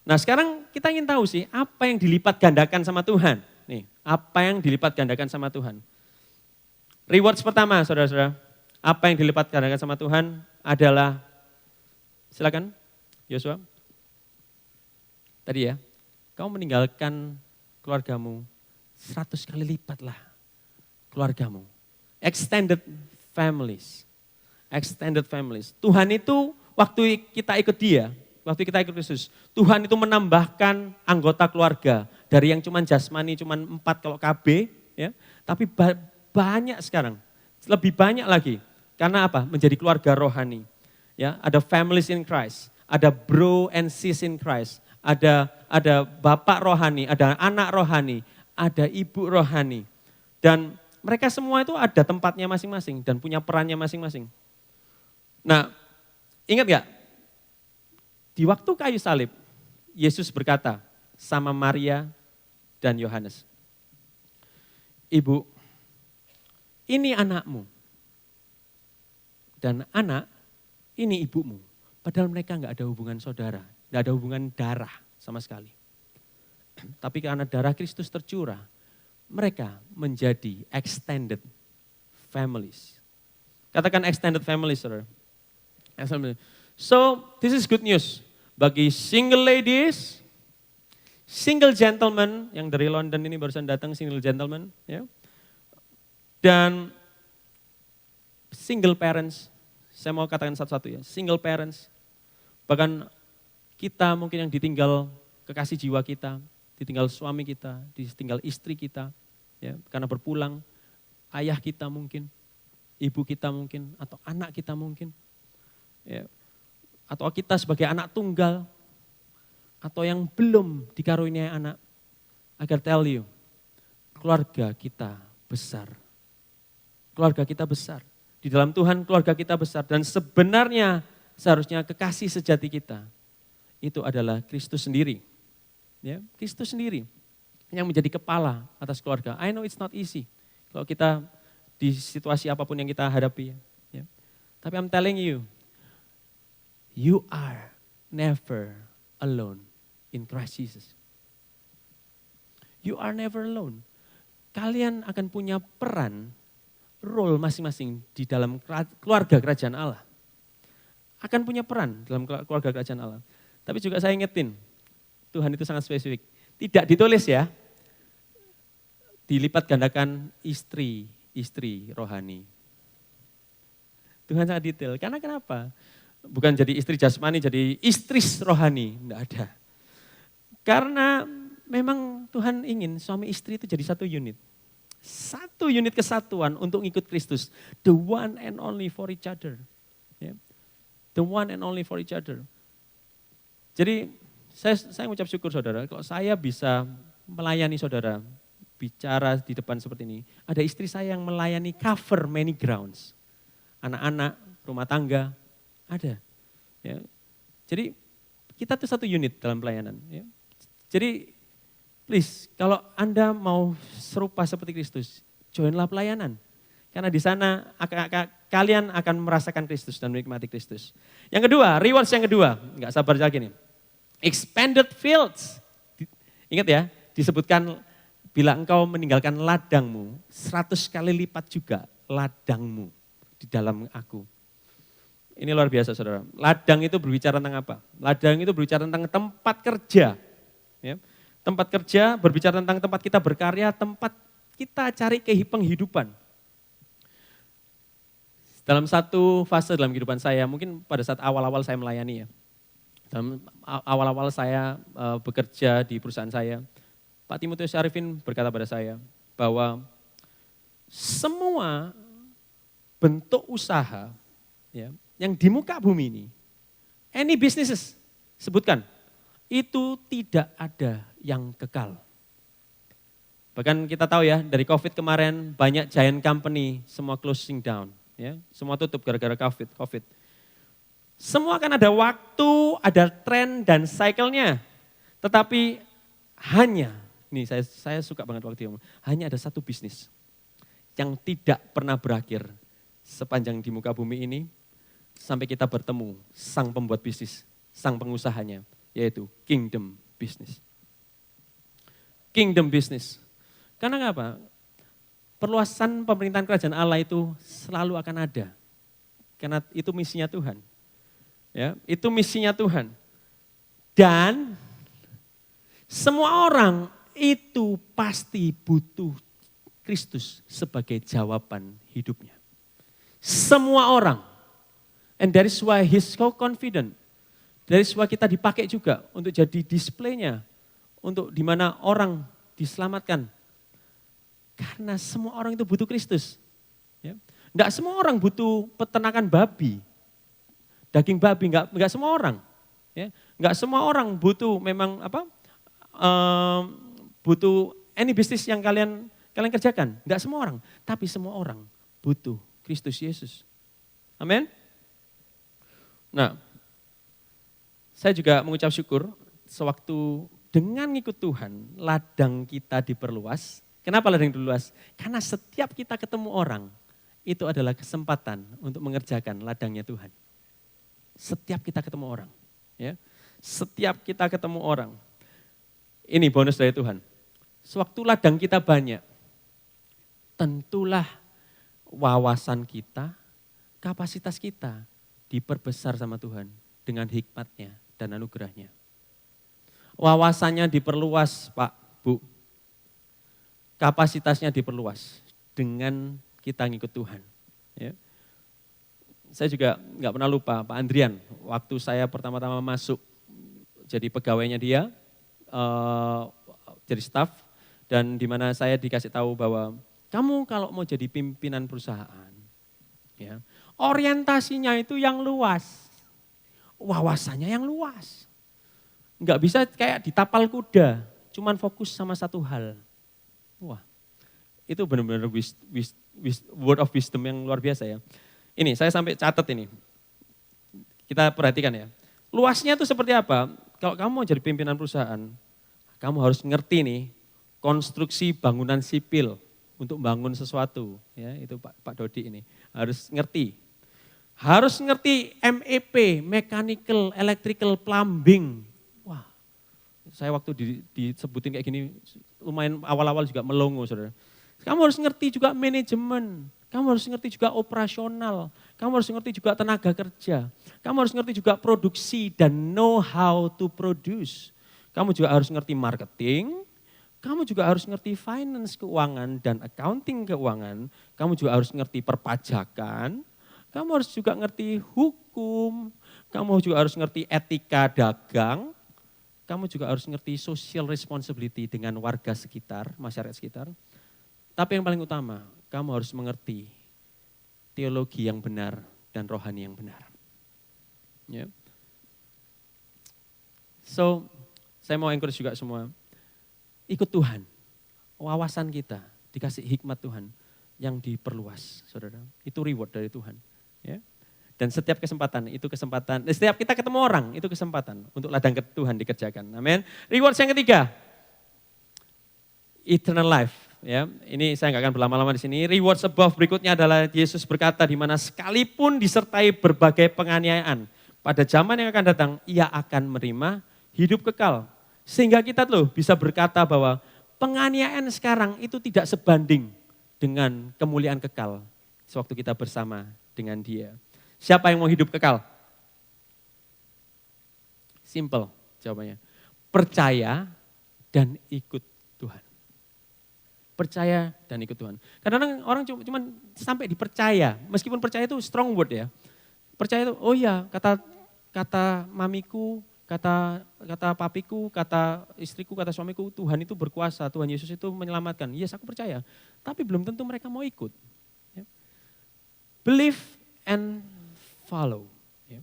Nah sekarang kita ingin tahu sih, apa yang dilipat gandakan sama Tuhan. Nih, apa yang dilipat gandakan sama Tuhan. Rewards pertama saudara-saudara, apa yang dilipat gandakan sama Tuhan adalah, silakan Yosua. Tadi ya, Kau meninggalkan keluargamu 100 kali lipat lah keluargamu. Extended families. Extended families. Tuhan itu waktu kita ikut dia, waktu kita ikut Kristus, Tuhan itu menambahkan anggota keluarga dari yang cuman jasmani, cuman 4 kalau KB, ya. Tapi banyak sekarang, lebih banyak lagi. Karena apa? Menjadi keluarga rohani. Ya, ada families in Christ, ada bro and sis in Christ, ada bapak rohani, ada anak rohani, ada ibu rohani. Dan mereka semua itu ada tempatnya masing-masing dan punya perannya masing-masing. Nah, ingat gak? Di waktu kayu salib, Yesus berkata sama Maria dan Yohanes, Ibu, ini anakmu. Dan anak, ini ibumu. Padahal mereka gak ada hubungan saudara, gak ada hubungan darah sama sekali. Tapi karena darah Kristus tercurah, mereka menjadi extended families. Katakan extended families, saudara. So, this is good news. Bagi single ladies, single gentlemen, yang dari London ini barusan datang single gentlemen, ya. Dan single parents, saya mau katakan satu-satu ya, single parents, bahkan kita mungkin yang ditinggal kekasih jiwa kita, ditinggal suami kita, ditinggal istri kita, ya, karena berpulang, ayah kita mungkin, ibu kita mungkin, atau anak kita mungkin, ya, atau kita sebagai anak tunggal, atau yang belum dikaruniai anak. I can tell you, keluarga kita besar. Keluarga kita besar. Di dalam Tuhan keluarga kita besar. Dan sebenarnya seharusnya kekasih sejati kita, itu adalah Kristus sendiri. Ya, Kristus sendiri yang menjadi kepala atas keluarga. I know it's not easy kalau kita di situasi apapun yang kita hadapi. Ya. Tapi I'm telling you, you are never alone in Christ Jesus. You are never alone. Kalian akan punya peran, role masing-masing di dalam keluarga kerajaan Allah. Akan punya peran dalam keluarga kerajaan Allah. Tapi juga saya ingetin, Tuhan itu sangat spesifik. Tidak ditulis ya, dilipat gandakan istri rohani. Tuhan sangat detail. Karena kenapa? Bukan jadi istri jasmani, jadi istri rohani. Tidak ada. Karena memang Tuhan ingin suami istri itu jadi satu unit. Satu unit kesatuan untuk ikut Kristus. The one and only for each other. Yeah. The one and only for each other. Jadi saya mengucap syukur saudara, kalau saya bisa melayani saudara, bicara di depan seperti ini. Ada istri saya yang melayani cover many grounds. Anak-anak, rumah tangga, ada. Ya. Jadi kita tuh satu unit dalam pelayanan. Ya. Jadi please, kalau Anda mau serupa seperti Kristus, joinlah pelayanan. Karena di sana kalian akan merasakan Kristus dan menikmati Kristus. Yang kedua, rewards yang kedua, nggak sabar lagi nih. Expanded fields. Ingat ya, disebutkan bila engkau meninggalkan ladangmu, 100 kali lipat juga ladangmu di dalam aku. Ini luar biasa saudara. Ladang itu berbicara tentang apa? Ladang itu berbicara tentang tempat kerja. Ya. Tempat kerja berbicara tentang tempat kita berkarya, tempat kita cari penghidupan. Dalam satu fase dalam kehidupan saya, mungkin pada saat awal-awal saya melayani ya. Dalam awal-awal saya bekerja di perusahaan saya, Pak Timotius Syarifin berkata pada saya bahwa semua bentuk usaha ya, yang di muka bumi ini, any businesses, sebutkan, itu tidak ada yang kekal. Bahkan kita tahu ya, dari COVID kemarin banyak giant company semua closing down, ya, semua tutup gara-gara COVID. Semua kan ada waktu, ada tren dan cycle-nya. Tetapi hanya, ini saya suka banget waktu itu, hanya ada satu bisnis yang tidak pernah berakhir sepanjang di muka bumi ini sampai kita bertemu sang pembuat bisnis, sang pengusahanya, yaitu kingdom business. Kingdom business. Karena apa? Perluasan pemerintahan kerajaan Allah itu selalu akan ada. Karena itu misinya Tuhan. Ya, itu misinya Tuhan. Dan Semua orang itu pasti butuh Kristus sebagai jawaban hidupnya. Semua orang. And that is why he's so confident. That is why kita dipakai juga untuk jadi displaynya. Untuk dimana orang diselamatkan. Karena semua orang itu butuh Kristus. Ya. Enggak semua orang butuh peternakan babi. Daging babi, enggak semua orang. Ya. Enggak semua orang butuh memang butuh any business yang kalian kerjakan. Enggak semua orang. Tapi semua orang butuh Kristus Yesus. Amin. Nah, saya juga mengucap syukur sewaktu dengan ngikut Tuhan, ladang kita diperluas. Kenapa ladang diperluas? Karena setiap kita ketemu orang, itu adalah kesempatan untuk mengerjakan ladangnya Tuhan. Setiap kita ketemu orang. Ya. Setiap kita ketemu orang. Ini bonus dari Tuhan. Sewaktu ladang kita banyak, tentulah wawasan kita, kapasitas kita diperbesar sama Tuhan dengan hikmatnya dan anugerahnya. Wawasannya diperluas, Pak, Bu. Kapasitasnya diperluas dengan kita ngikut Tuhan. Ya. Saya juga nggak pernah lupa Pak Andrian, waktu saya pertama-tama masuk jadi pegawainya dia, jadi staf, dan di mana saya dikasih tahu bahwa kamu kalau mau jadi pimpinan perusahaan, ya, orientasinya itu yang luas, wawasannya yang luas. Nggak bisa kayak ditapal kuda, cuman fokus sama satu hal. Wah, itu benar-benar word of wisdom yang luar biasa ya. Ini saya sampai catat ini, kita perhatikan ya. Luasnya itu seperti apa? Kalau kamu mau jadi pimpinan perusahaan, kamu harus ngerti nih konstruksi bangunan sipil untuk bangun sesuatu. Ya, itu Pak Dodi ini harus ngerti. Harus ngerti MEP, mechanical, electrical, plumbing. Wah, saya waktu disebutin kayak gini lumayan awal-awal juga melongo, saudara. Kamu harus ngerti juga manajemen. Kamu harus ngerti juga operasional. Kamu harus ngerti juga tenaga kerja. Kamu harus ngerti juga produksi dan know how to produce. Kamu juga harus ngerti marketing. Kamu juga harus ngerti finance keuangan dan accounting keuangan. Kamu juga harus ngerti perpajakan. Kamu harus juga ngerti hukum. Kamu juga harus ngerti etika dagang. Kamu juga harus ngerti social responsibility dengan warga sekitar, masyarakat sekitar. Tapi yang paling utama, kamu harus mengerti teologi yang benar dan rohani yang benar. Ya. So, saya mau encourage juga semua, ikut Tuhan. Wawasan kita dikasih hikmat Tuhan yang diperluas, saudara. Itu reward dari Tuhan. Ya. Dan setiap kesempatan, itu kesempatan, setiap kita ketemu orang, itu kesempatan untuk ladang Tuhan dikerjakan. Amin. Reward yang ketiga, eternal life. Ya, ini saya nggak akan berlama-lama di sini. Reward above berikutnya adalah Yesus berkata di mana sekalipun disertai berbagai penganiayaan, pada zaman yang akan datang ia akan menerima hidup kekal. Sehingga kita loh bisa berkata bahwa penganiayaan sekarang itu tidak sebanding dengan kemuliaan kekal sewaktu kita bersama dengan Dia. Siapa yang mau hidup kekal? Simple jawabannya. Percaya dan ikut Tuhan. Percaya dan ikut Tuhan. Kadang-kadang orang cuma sampai dipercaya, meskipun percaya itu strong word ya. Percaya itu, oh ya kata mamiku, kata papiku, kata istriku, kata suamiku, Tuhan itu berkuasa, Tuhan Yesus itu menyelamatkan. Yes, aku percaya. Tapi belum tentu mereka mau ikut. Ya. Believe and follow. Ya.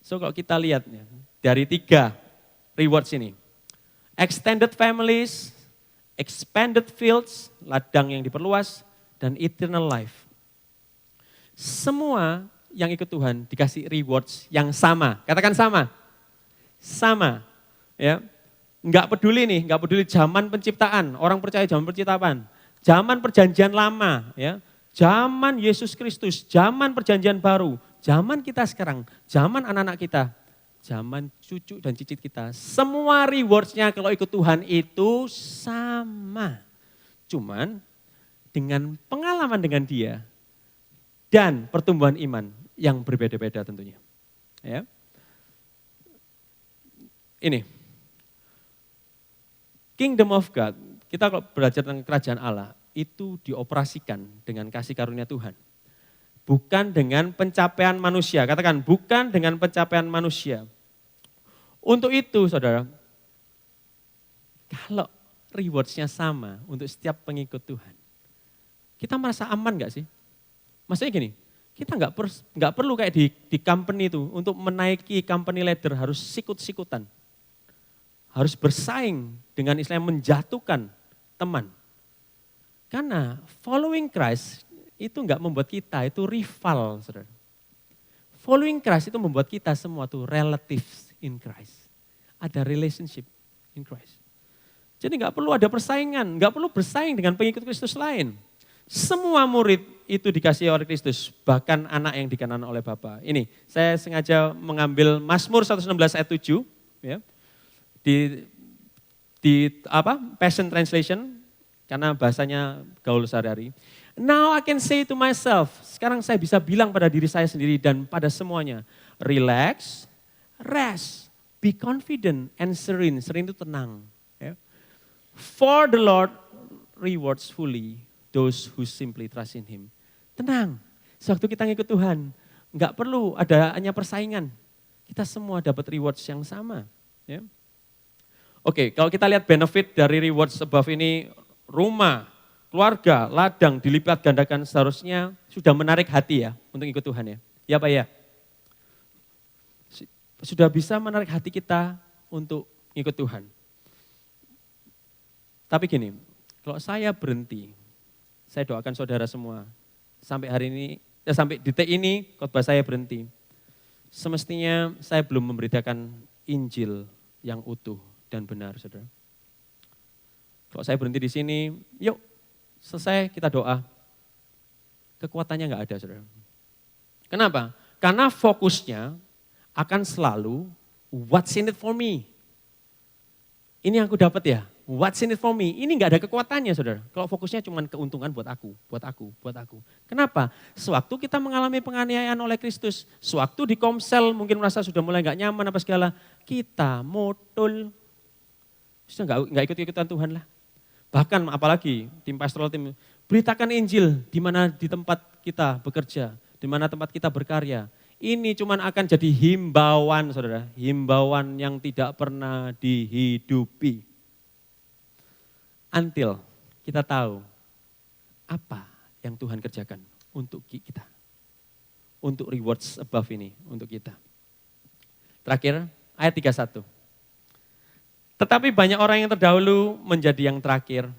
So kalau kita lihat ya, dari 3 rewards ini. Extended families, expanded fields, ladang yang diperluas, dan eternal life. Semua yang ikut Tuhan dikasih rewards yang sama. Katakan sama. Sama. Ya. Enggak peduli zaman penciptaan, orang percaya zaman penciptaan. Zaman perjanjian lama, ya. Zaman Yesus Kristus, zaman perjanjian baru, zaman kita sekarang, zaman anak-anak kita, zaman cucu dan cicit kita, semua rewards-nya kalau ikut Tuhan itu sama. Cuman dengan pengalaman dengan Dia dan pertumbuhan iman yang berbeda-beda tentunya. Ya. Ini, Kingdom of God, kita kalau belajar tentang kerajaan Allah, itu dioperasikan dengan kasih karunia Tuhan. Bukan dengan pencapaian manusia, katakan bukan dengan pencapaian manusia. Untuk itu saudara, kalau rewards-nya sama untuk setiap pengikut Tuhan, kita merasa aman gak sih? Maksudnya gini, kita nggak perlu kayak di company itu, untuk menaiki company ladder harus sikut-sikutan. Harus bersaing dengan istilahnya menjatuhkan teman. Karena following Christ itu nggak membuat kita itu rival, saudara. Following Christ itu membuat kita semua tuh relatives in Christ. Ada relationship in Christ. Jadi nggak perlu ada persaingan, nggak perlu bersaing dengan pengikut Kristus lain. Semua murid itu dikasih oleh Kristus, bahkan anak yang dikanan oleh Bapa. Ini saya sengaja mengambil Mazmur 116 ayat 7, ya. Di Passion Translation, karena bahasanya gaul sehari-hari. Now I can say to myself, sekarang saya bisa bilang pada diri saya sendiri dan pada semuanya, relax, rest, be confident and serene. Serene itu tenang. Ya. For the Lord rewards fully those who simply trust in Him. Tenang, sewaktu kita ngikut Tuhan, nggak perlu ada hanya persaingan. Kita semua dapat rewards yang sama. Ya. Oke, kalau kita lihat benefit dari rewards above ini, rumah, keluarga, ladang dilipat gandakan seharusnya sudah menarik hati ya untuk ikut Tuhan ya. Ya Pak ya? Sudah bisa menarik hati kita untuk ikut Tuhan. Tapi gini, kalau saya berhenti, saya doakan saudara semua, sampai hari ini, sampai detik ini khotbah saya berhenti. Semestinya saya belum memberitakan Injil yang utuh dan benar, saudara. Kalau saya berhenti di sini, yuk selesai kita doa. Kekuatannya nggak ada, saudara. Kenapa? Karena fokusnya akan selalu what's in it for me. Ini yang aku dapat ya, what's in it for me. Ini nggak ada kekuatannya, saudara. Kalau fokusnya cuma keuntungan buat aku. Kenapa? Sewaktu kita mengalami penganiayaan oleh Kristus, sewaktu di Komsel mungkin merasa sudah mulai nggak nyaman apa segala, kita modul. Sudah nggak ikut-ikutan Tuhan lah. Bahkan apalagi tim pastoral tim, beritakan Injil di mana di tempat kita bekerja, di mana tempat kita berkarya. Ini cuma akan jadi himbauan, saudara. Himbauan yang tidak pernah dihidupi. Until kita tahu apa yang Tuhan kerjakan untuk kita. Untuk rewards above ini, untuk kita. Terakhir, ayat 31. Tetapi banyak orang yang terdahulu menjadi yang terakhir.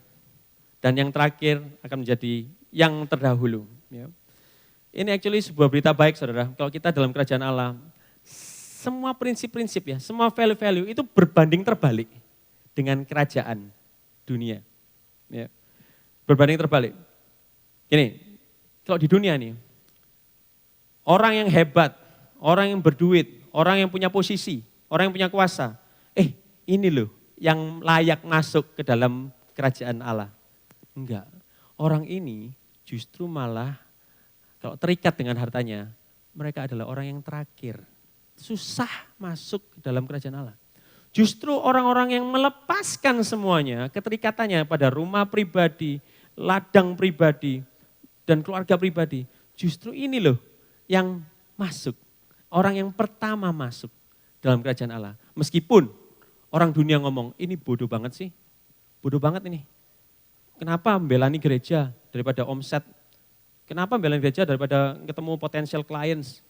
Dan yang terakhir akan menjadi yang terdahulu. Ya. Ini actually sebuah berita baik, saudara. Kalau kita dalam kerajaan Allah, semua prinsip-prinsip ya, semua value-value itu berbanding terbalik dengan kerajaan dunia. Ya. Berbanding terbalik. Gini, kalau di dunia nih, orang yang hebat, orang yang berduit, orang yang punya posisi, orang yang punya kuasa, ini loh yang layak masuk ke dalam kerajaan Allah. Enggak, orang ini justru malah kalau terikat dengan hartanya, mereka adalah orang yang terakhir. Susah masuk ke dalam kerajaan Allah. Justru orang-orang yang melepaskan semuanya, keterikatannya pada rumah pribadi, ladang pribadi, dan keluarga pribadi. Justru ini loh yang masuk. Orang yang pertama masuk dalam kerajaan Allah. Meskipun orang dunia ngomong, ini bodoh banget sih. Bodoh banget ini. Kenapa membelani gereja daripada omset? Kenapa membelani gereja daripada ketemu potential clients?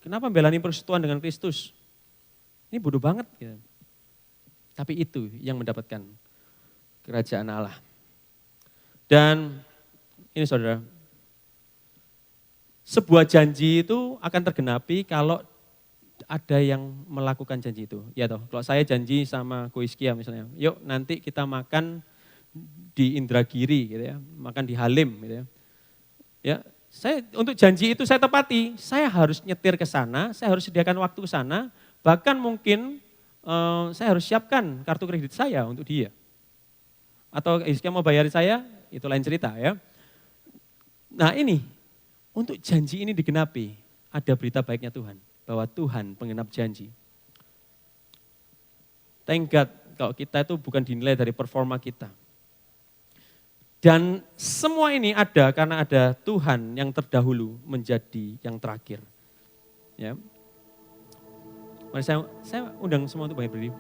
Kenapa membelani persekutuan dengan Kristus? Ini bodoh banget. Gitu. Tapi itu yang mendapatkan kerajaan Allah. Dan ini saudara, sebuah janji itu akan tergenapi kalau ada yang melakukan janji itu. Ya toh, kalau saya janji sama Ko Iskia misalnya, yuk nanti kita makan di Indragiri gitu ya, makan di Halim gitu ya. Ya, saya untuk janji itu saya tepati, saya harus nyetir ke sana, saya harus sediakan waktu ke sana, bahkan mungkin saya harus siapkan kartu kredit saya untuk dia. Atau Iskia mau bayar saya, itu lain cerita ya. Nah ini, untuk janji ini digenapi, ada berita baiknya Tuhan. Bahwa Tuhan penggenap janji. Thank God kalau kita itu bukan dinilai dari performa kita. Dan semua ini ada karena ada Tuhan yang terdahulu menjadi yang terakhir. Ya. Mari saya undang semua untuk bangkit berdiri.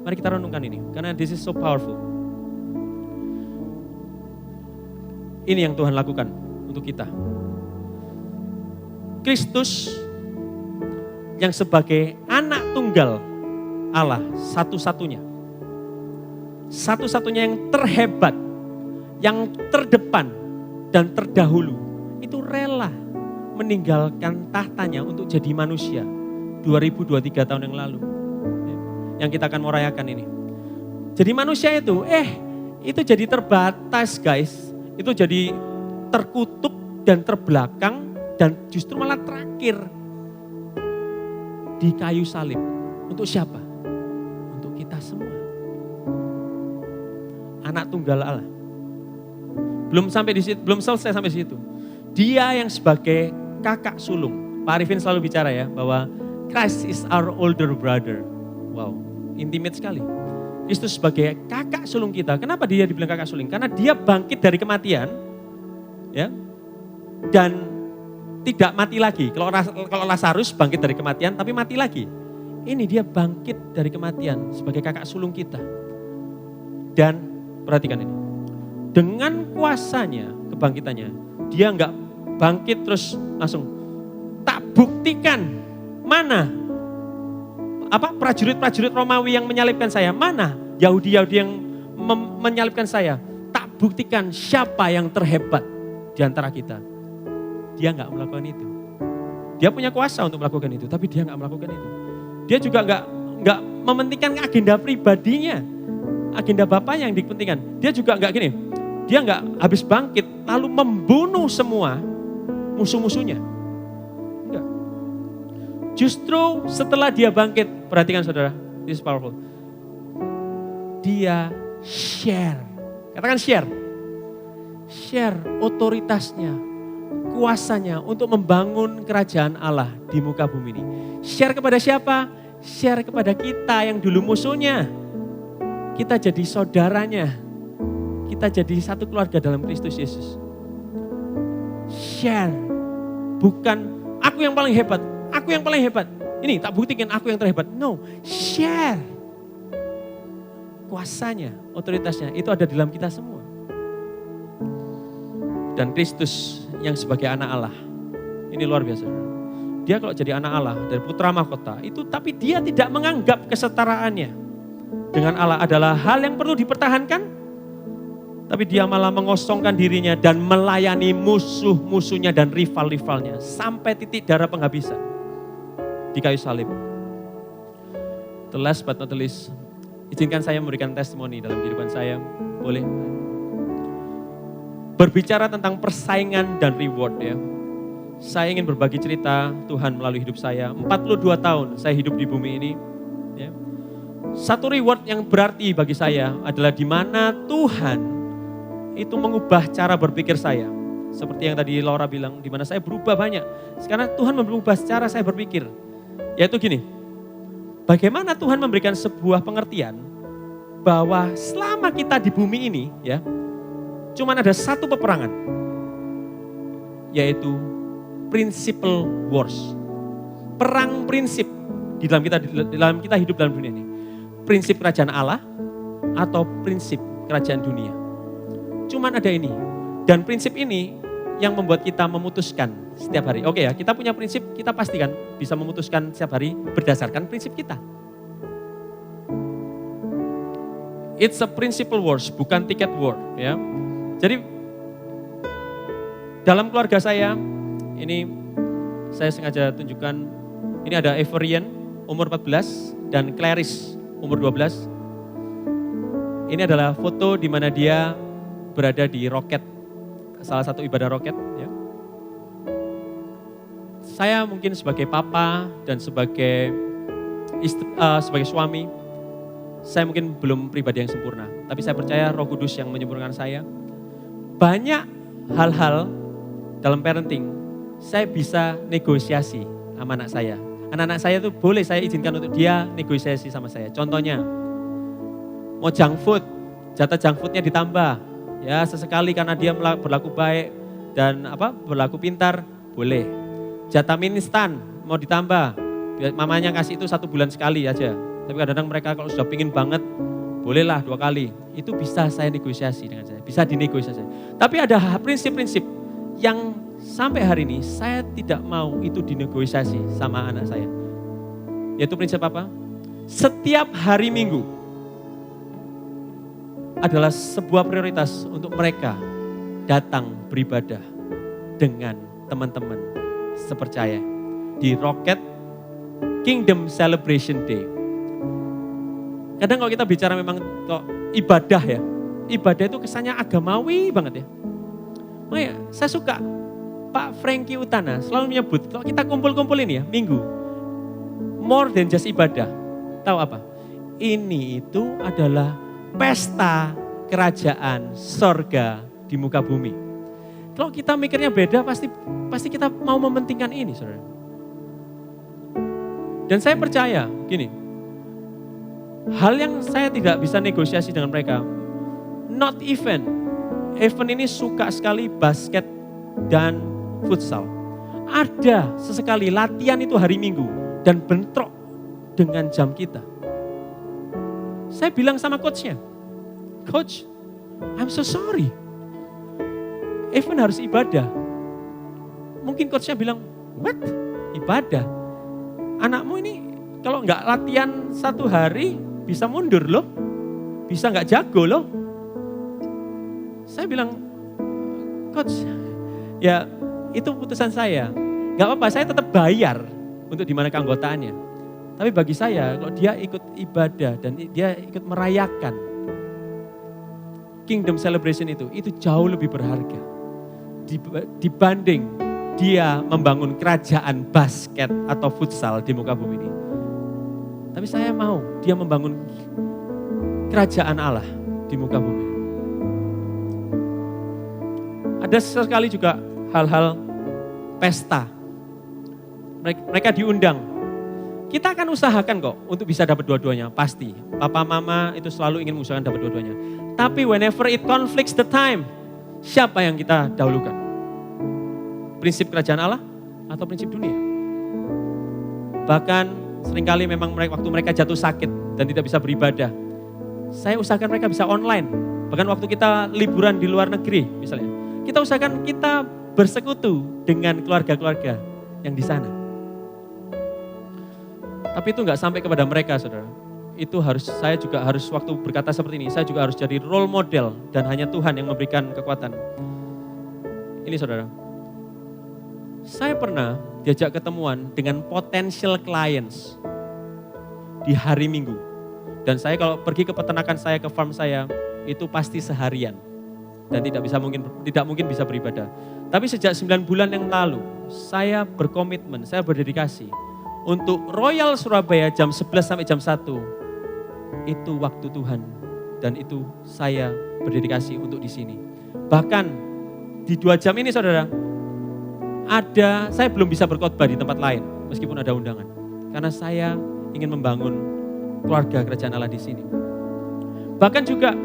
Mari kita renungkan ini, karena this is so powerful. Ini yang Tuhan lakukan untuk kita. Kristus yang sebagai anak tunggal Allah satu-satunya. Satu-satunya yang terhebat, yang terdepan dan terdahulu. Itu rela meninggalkan tahtanya untuk jadi manusia 2023 tahun yang lalu. Yang kita akan merayakan ini. Jadi manusia itu jadi terbatas guys. Itu jadi terkutuk dan terbelakang dan justru malah terakhir di kayu salib. Untuk siapa? Untuk kita semua. Anak tunggal Allah. Belum selesai sampai situ. Dia yang sebagai kakak sulung. Pak Arifin selalu bicara ya bahwa Christ is our older brother. Wow, intimate sekali. Kristus sebagai kakak sulung kita. Kenapa dia dibilang kakak sulung? Karena dia bangkit dari kematian, ya, dan tidak mati lagi. Kalau Lazarus bangkit dari kematian, tapi mati lagi. Ini dia bangkit dari kematian sebagai kakak sulung kita. Dan perhatikan ini, dengan kuasanya, kebangkitannya, dia nggak bangkit terus langsung tak buktikan mana. Prajurit-prajurit Romawi yang menyalibkan saya? Mana Yahudi-Yahudi yang menyalibkan saya? Tak buktikan siapa yang terhebat di antara kita. Dia nggak melakukan itu. Dia punya kuasa untuk melakukan itu, tapi dia nggak melakukan itu. Dia juga nggak mementingkan agenda pribadinya, agenda bapaknya yang dipentingkan. Dia juga nggak gini. Dia nggak habis bangkit lalu membunuh semua musuh-musuhnya. Justru setelah dia bangkit, perhatikan saudara, this is powerful. Dia share, katakan share. Share otoritasnya, kuasanya untuk membangun kerajaan Allah di muka bumi ini. Share kepada siapa? Share kepada kita yang dulu musuhnya. Kita jadi saudaranya. Kita jadi satu keluarga dalam Kristus Yesus. Share, bukan aku yang paling hebat. Aku yang paling hebat. Ini tak buktikan aku yang terhebat. No, share. Kuasanya, otoritasnya itu ada di dalam kita semua. Dan Kristus yang sebagai anak Allah. Ini luar biasa. Dia kalau jadi anak Allah dari putra mahkota itu, tapi dia tidak menganggap kesetaraannya dengan Allah adalah hal yang perlu dipertahankan. Tapi dia malah mengosongkan dirinya dan melayani musuh-musuhnya dan rival-rivalnya sampai titik darah penghabisan di kayu salib. The last but not the least, izinkan saya memberikan testimoni dalam kehidupan saya. Boleh? Berbicara tentang persaingan dan reward ya. Saya ingin berbagi cerita Tuhan melalui hidup saya. 42 tahun saya hidup di bumi ini. Ya. Satu reward yang berarti bagi saya adalah di mana Tuhan itu mengubah cara berpikir saya. Seperti yang tadi Laura bilang, di mana saya berubah banyak. Sekarang Tuhan mengubah cara saya berpikir. Yaitu gini, bagaimana Tuhan memberikan sebuah pengertian bahwa selama kita di bumi ini ya, cuman ada satu peperangan, yaitu principle wars. Perang prinsip di dalam kita hidup dalam dunia ini. Prinsip kerajaan Allah atau prinsip kerajaan dunia. Cuman ada ini. Dan prinsip ini yang membuat kita memutuskan setiap hari. Oke ya, kita punya prinsip, kita pastikan bisa memutuskan setiap hari berdasarkan prinsip kita. It's a principle wars, bukan ticket war. Ya. Jadi dalam keluarga saya, ini saya sengaja tunjukkan, ini ada Everian umur 14 dan Clarice umur 12. Ini adalah foto di mana dia berada di roket, salah satu ibadah roket. Ya. Saya mungkin sebagai papa dan sebagai sebagai suami, saya mungkin belum pribadi yang sempurna. Tapi saya percaya Roh Kudus yang menyempurnakan saya. Banyak hal-hal dalam parenting, saya bisa negosiasi sama anak saya. Anak-anak saya itu boleh saya izinkan untuk dia negosiasi sama saya. Contohnya, Mau junk food, jatah junk foodnya ditambah. Ya sesekali karena dia berlaku baik dan berlaku pintar, boleh. Jatah mie instan mau ditambah, mamanya kasih itu 1 bulan sekali aja. Tapi kadang-kadang mereka kalau sudah pingin banget, bolehlah 2 kali. Itu bisa saya negosiasi dengan saya, bisa dinegosiasi. Tapi ada prinsip-prinsip yang sampai hari ini saya tidak mau itu dinegosiasi sama anak saya. Yaitu prinsip apa? Setiap hari Minggu adalah sebuah prioritas untuk mereka datang beribadah dengan teman-teman sepercaya di Rocket Kingdom Celebration Day. Kadang kalau kita bicara memang kok ibadah ya, ibadah itu kesannya agamawi banget ya. Makanya saya suka Pak Frankie Utana selalu menyebut, kalau kita kumpul-kumpul ini ya, Minggu, more than just ibadah. Tahu apa? Ini itu adalah pesta kerajaan sorga di muka bumi. Kalau kita mikirnya beda, pasti kita mau mementingkan ini, saudara. Dan saya percaya, gini, hal yang saya tidak bisa negosiasi dengan mereka, not event. Event ini suka sekali basket dan futsal. Ada sesekali latihan itu hari Minggu dan bentrok dengan jam kita. Saya bilang sama coachnya, Coach, I'm so sorry. Event harus ibadah. Mungkin coachnya bilang, what? Ibadah? Anakmu ini kalau nggak latihan 1 hari bisa mundur loh. Bisa nggak jago loh. Saya bilang, Coach, ya itu putusan saya. Nggak apa-apa, saya tetap bayar untuk di mana keanggotaannya. Tapi bagi saya, kalau dia ikut ibadah dan dia ikut merayakan Kingdom Celebration itu jauh lebih berharga dibanding dia membangun kerajaan basket atau futsal di muka bumi ini. Tapi saya mau dia membangun kerajaan Allah di muka bumi. Ada sekali juga hal-hal pesta. Mereka diundang. Kita akan usahakan kok untuk bisa dapat dua-duanya, pasti. Papa mama itu selalu ingin mengusahakan dapat dua-duanya. Tapi whenever it conflicts the time, siapa yang kita dahulukan? Prinsip kerajaan Allah atau prinsip dunia? Bahkan seringkali memang waktu mereka jatuh sakit dan tidak bisa beribadah, saya usahakan mereka bisa online. Bahkan waktu kita liburan di luar negeri misalnya, kita usahakan kita bersekutu dengan keluarga-keluarga yang di sana. Tapi itu nggak sampai kepada mereka, saudara. Itu saya juga harus waktu berkata seperti ini, saya juga harus jadi role model dan hanya Tuhan yang memberikan kekuatan. Ini saudara, saya pernah diajak ketemuan dengan potential clients di hari Minggu. Dan saya kalau pergi ke peternakan saya, ke farm saya, itu pasti seharian. Dan tidak mungkin bisa beribadah. Tapi sejak 9 bulan yang lalu, saya berkomitmen, saya berdedikasi untuk Royal Surabaya jam 11 sampai jam 1. Itu waktu Tuhan dan itu saya berdedikasi untuk di sini. Bahkan di 2 jam ini saudara, saya belum bisa berkhotbah di tempat lain meskipun ada undangan. Karena saya ingin membangun keluarga kerajaan Allah di sini. Bahkan juga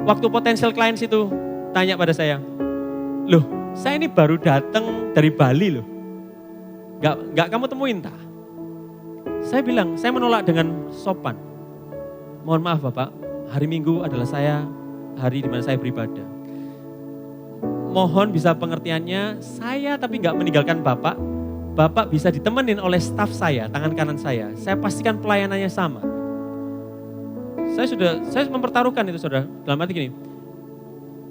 waktu potential clients itu tanya pada saya, loh saya ini baru datang dari Bali loh. Gak kamu temuin tak? Saya bilang, saya menolak dengan sopan. Mohon maaf Bapak, hari Minggu adalah hari di mana saya beribadah. Mohon bisa pengertiannya, saya tapi nggak meninggalkan Bapak. Bapak bisa ditemenin oleh staf saya, tangan kanan saya. Saya pastikan pelayanannya sama. Saya mempertaruhkan itu saudara, dalam arti gini.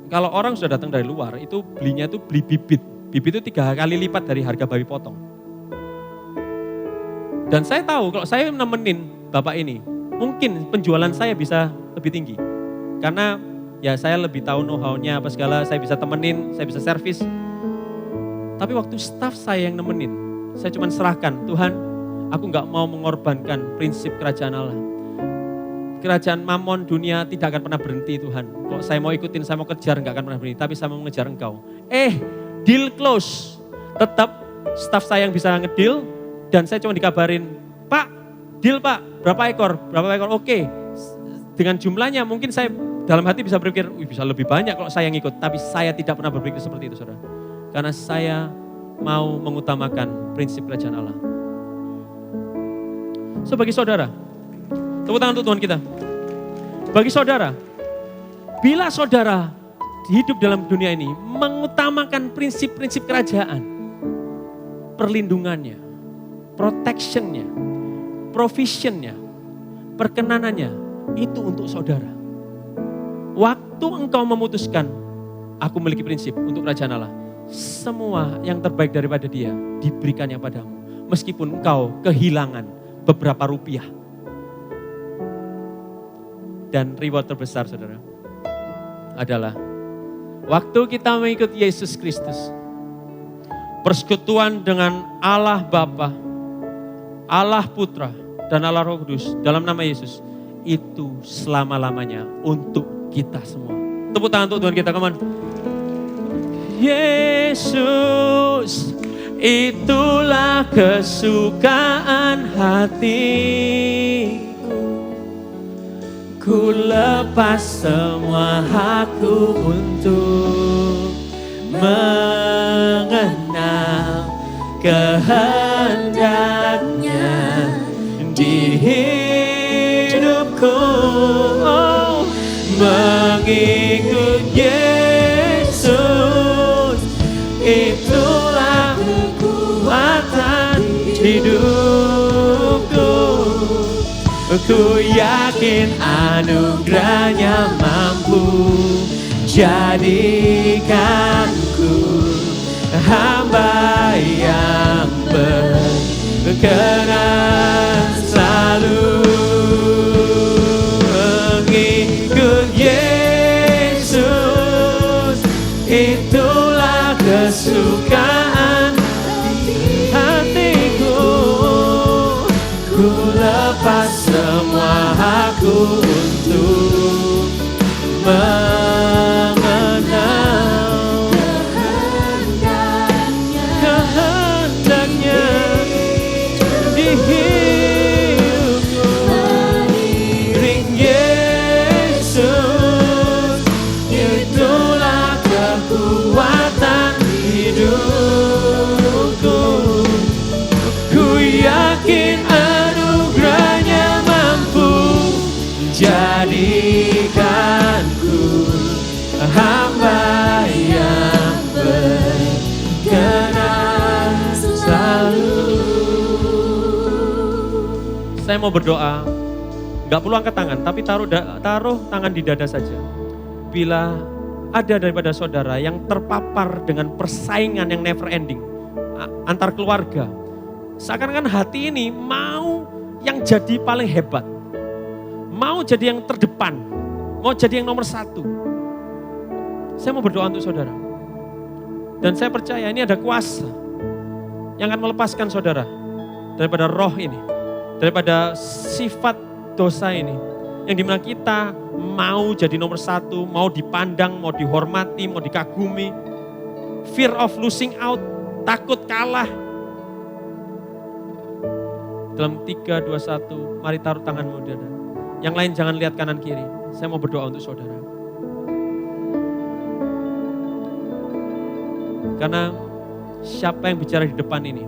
Kalau orang sudah datang dari luar, itu belinya itu beli bibit. Bibit itu 3 kali lipat dari harga babi potong. Dan saya tahu kalau saya nemenin Bapak ini, mungkin penjualan saya bisa lebih tinggi. Karena ya saya lebih tahu know-how-nya apa segala, saya bisa temenin, saya bisa servis. Tapi waktu staf saya yang nemenin, saya cuma serahkan, Tuhan aku gak mau mengorbankan prinsip kerajaan Allah. Kerajaan mamon dunia tidak akan pernah berhenti Tuhan. Kalau saya mau ikutin, saya mau kejar gak akan pernah berhenti. Tapi saya mau mengejar Engkau. Deal close. Tetap staf saya yang bisa ngedeal. Dan saya cuma dikabarin, Pak, deal Pak, berapa ekor? Oke, dengan jumlahnya mungkin saya dalam hati bisa berpikir, bisa lebih banyak kalau saya ngikut. Tapi saya tidak pernah berpikir seperti itu, saudara. Karena saya mau mengutamakan prinsip kerajaan Allah. So, bagi saudara, tepuk tangan untuk Tuhan kita. Bagi saudara, bila saudara hidup dalam dunia ini mengutamakan prinsip-prinsip kerajaan, perlindungannya, protectionnya, provisionnya, perkenanannya, itu untuk saudara. Waktu engkau memutuskan, aku memiliki prinsip untuk kerajaan Allah, semua yang terbaik daripada Dia diberikannya padamu. Meskipun engkau kehilangan beberapa rupiah. Dan reward terbesar, saudara, adalah waktu kita mengikuti Yesus Kristus, persekutuan dengan Allah Bapa, Allah Putra, dan Allah Roh Kudus dalam nama Yesus, itu selama-lamanya untuk kita semua. Tepuk tangan untuk Tuhan kita, come on. Yesus, itulah kesukaan hatiku. Ku lepas semua hakku untuk mengenal kehendaknya di hidupku. Oh, mengikut Yesus, itulah kekuatan hidupku. Ku yakin anugerahnya mampu jadikanku hamba yang berkenan selalu mengikut Yesus, itulah kesukaan hatiku. Ku lepas semua hakku untuk mengenal kehendaknya di hidupku. Ring Yesus, itulah kekuatan hidupku. Ku yakin anugerahnya mampu jadikanku hamba yang berkenan selalu. Saya mau berdoa, gak perlu angkat tangan, tapi taruh tangan di dada saja. Bila ada daripada saudara yang terpapar dengan persaingan yang never ending antar keluarga, seakan-akan hati ini mau yang jadi paling hebat, mau jadi yang terdepan, mau jadi yang nomor satu. Saya mau berdoa untuk saudara. Dan saya percaya ini ada kuasa yang akan melepaskan saudara daripada roh ini, daripada sifat dosa ini, yang dimana kita mau jadi nomor satu, mau dipandang, mau dihormati, mau dikagumi. Fear of losing out, takut kalah. Dalam 3, 2, 1, mari taruh tanganmu dada. Yang lain jangan lihat kanan kiri. Saya mau berdoa untuk saudara. Karena siapa yang bicara di depan ini,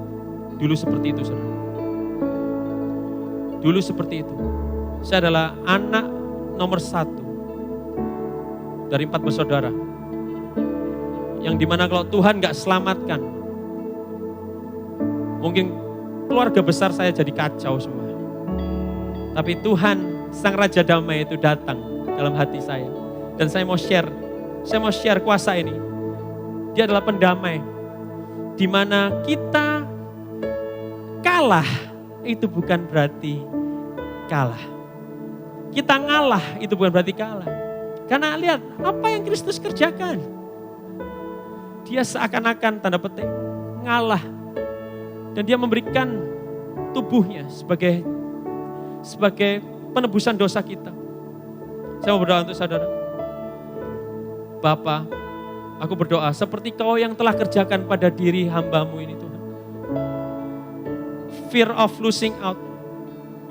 dulu seperti itu, saudara. Dulu seperti itu. Saya adalah anak nomor 1 dari 4 bersaudara. Yang dimana kalau Tuhan gak selamatkan, mungkin keluarga besar saya jadi kacau semua. Tapi Tuhan, Sang Raja Damai itu datang dalam hati saya. Dan saya mau share kuasa ini. Dia adalah pendamai. Di mana kita kalah, itu bukan berarti kalah. Kita ngalah, itu bukan berarti kalah. Karena lihat, apa yang Kristus kerjakan. Dia seakan-akan tanda petik ngalah. Dan dia memberikan tubuhnya sebagai penebusan dosa kita. Saya mau berdoa untuk saudara. Bapa, aku berdoa seperti Kau yang telah kerjakan pada diri hamba-Mu ini Tuhan. Fear of losing out.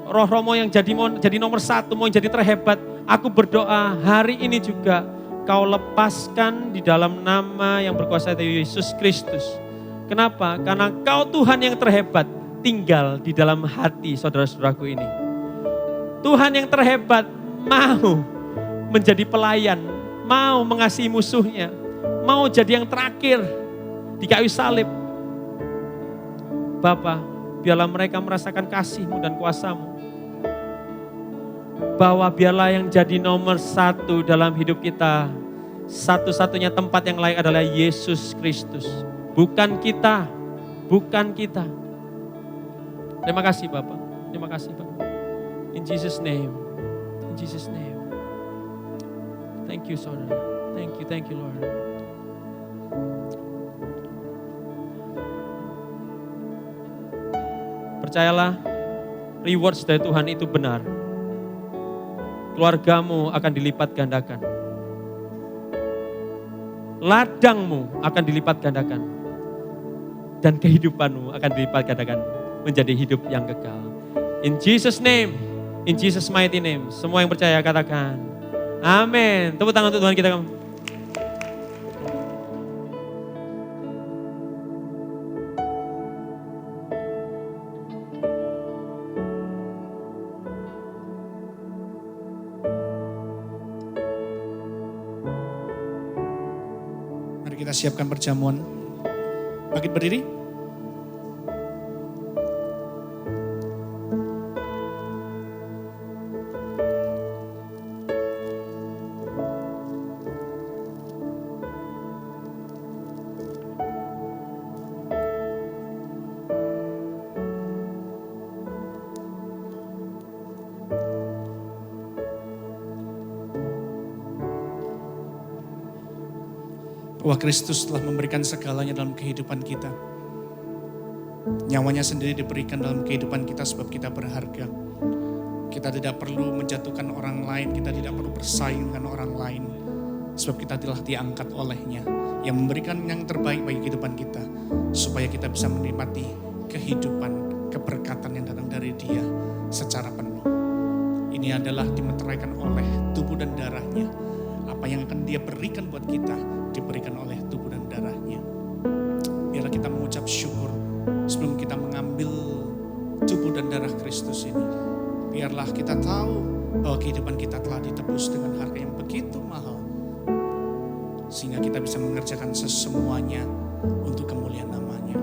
Roh-roh mau yang jadi nomor 1, mau yang jadi terhebat, Aku berdoa hari ini juga Kau lepaskan di dalam nama yang berkuasa Yesus Kristus. Kenapa? Karena Kau Tuhan yang terhebat tinggal di dalam hati saudara-saudaraku ini. Tuhan yang terhebat mau menjadi pelayan, mau mengasihi musuhnya, mau jadi yang terakhir di kayu salib. Bapa, biarlah mereka merasakan kasih-Mu dan kuasa-Mu. Bahwa biarlah yang jadi nomor satu dalam hidup kita, satu-satunya tempat yang lain adalah Yesus Kristus. Bukan kita, bukan kita. Terima kasih Bapak, terima kasih Bapak. In Jesus name, in Jesus name. Thank you saudara, thank you Lord. Percayalah, rewards dari Tuhan itu benar. Keluargamu akan dilipat gandakan. Ladangmu akan dilipat gandakan. Dan kehidupanmu akan dilipat gandakan menjadi hidup yang kekal. In Jesus name, in Jesus mighty name. Semua yang percaya katakan, amin. Tepuk tangan untuk Tuhan kita. Kita siapkan perjamuan. Bangkit berdiri. Bahwa Kristus telah memberikan segalanya dalam kehidupan kita. Nyawanya sendiri diberikan dalam kehidupan kita sebab kita berharga. Kita tidak perlu menjatuhkan orang lain, kita tidak perlu bersaing dengan orang lain. Sebab kita telah diangkat olehnya, yang memberikan yang terbaik bagi kehidupan kita. Supaya kita bisa menikmati kehidupan, keberkatan yang datang dari Dia secara penuh. Ini adalah dimeteraikan oleh tubuh dan darahnya. Apa yang akan Dia berikan buat kita, diberikan oleh tubuh dan darahnya. Biarlah kita mengucap syukur sebelum kita mengambil tubuh dan darah Kristus ini. Biarlah kita tahu bahwa kehidupan kita telah ditebus dengan harga yang begitu mahal. Sehingga kita bisa mengerjakan sesemuanya untuk kemuliaan namanya.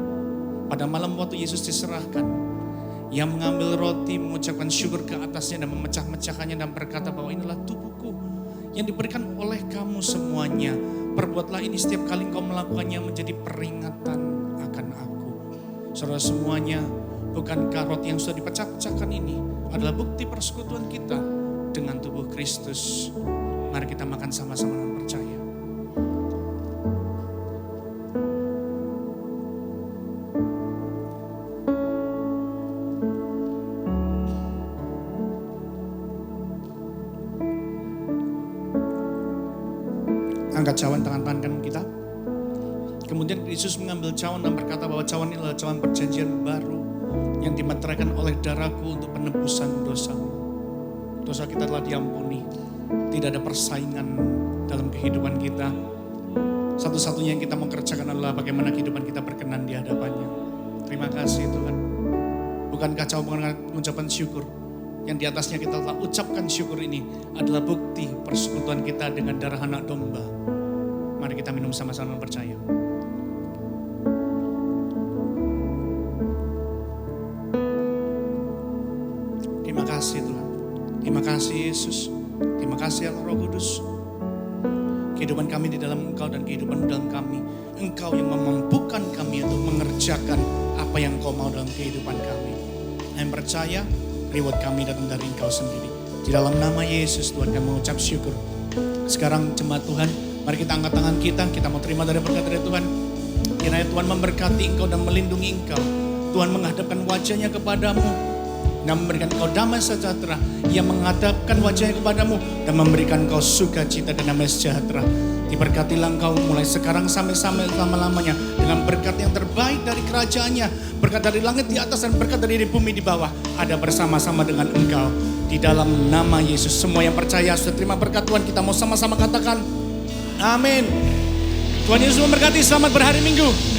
Pada malam waktu Yesus diserahkan, Ia mengambil roti, mengucapkan syukur ke atasnya dan memecah-mecahkannya dan berkata bahwa inilah tubuhku yang diberikan oleh kamu semuanya. Perbuatlah ini setiap kali engkau melakukannya menjadi peringatan akan aku. Saudara semuanya, bukankah roti yang sudah dipecah-pecahkan ini adalah bukti persekutuan kita dengan tubuh Kristus. Mari kita makan sama-sama dengan percaya. Angkat cawan tangan kanan kita. Kemudian Yesus mengambil cawan dan berkata bahwa cawan ini adalah cawan perjanjian baru yang dimeteraikan oleh darahku untuk penebusan dosamu. Dosa kita telah diampuni. Tidak ada persaingan dalam kehidupan kita. Satu-satunya yang kita mau kerjakan adalah bagaimana kehidupan kita berkenan di hadapannya. Terima kasih Tuhan. Bukankah cawan mengucapkan syukur? Yang di atasnya kita telah ucapkan syukur ini adalah bukti persekutuan kita dengan darah anak domba. Mari kita minum sama-sama percaya. Terima kasih Tuhan. Terima kasih Yesus. Terima kasih Allah Roh Kudus. Kehidupan kami di dalam Engkau dan kehidupan dalam kami. Engkau yang memampukan kami untuk mengerjakan apa yang Engkau mau dalam kehidupan kami. Yang percaya, reward kami datang dari Engkau sendiri. Di dalam nama Yesus Tuhan kami mengucap syukur. Sekarang jemaat Tuhan, mari kita angkat tangan kita mau terima dari berkat dari Tuhan. Kiranya Tuhan memberkati Engkau dan melindungi Engkau. Tuhan menghadapkan wajahnya kepadamu dan memberikan Engkau damai sejahtera. Ia menghadapkan wajahnya kepadamu dan memberikan Engkau sukacita dan damai sejahtera. Diberkatilah engkau mulai sekarang sampai selama-lamanya dengan berkat yang terbaik dari kerajaannya. Berkat dari langit di atas dan berkat dari bumi di bawah. Ada bersama-sama dengan engkau. Di dalam nama Yesus. Semua yang percaya sudah terima berkat Tuhan. Kita mau sama-sama katakan amin. Tuhan Yesus memberkati. Selamat berhari Minggu.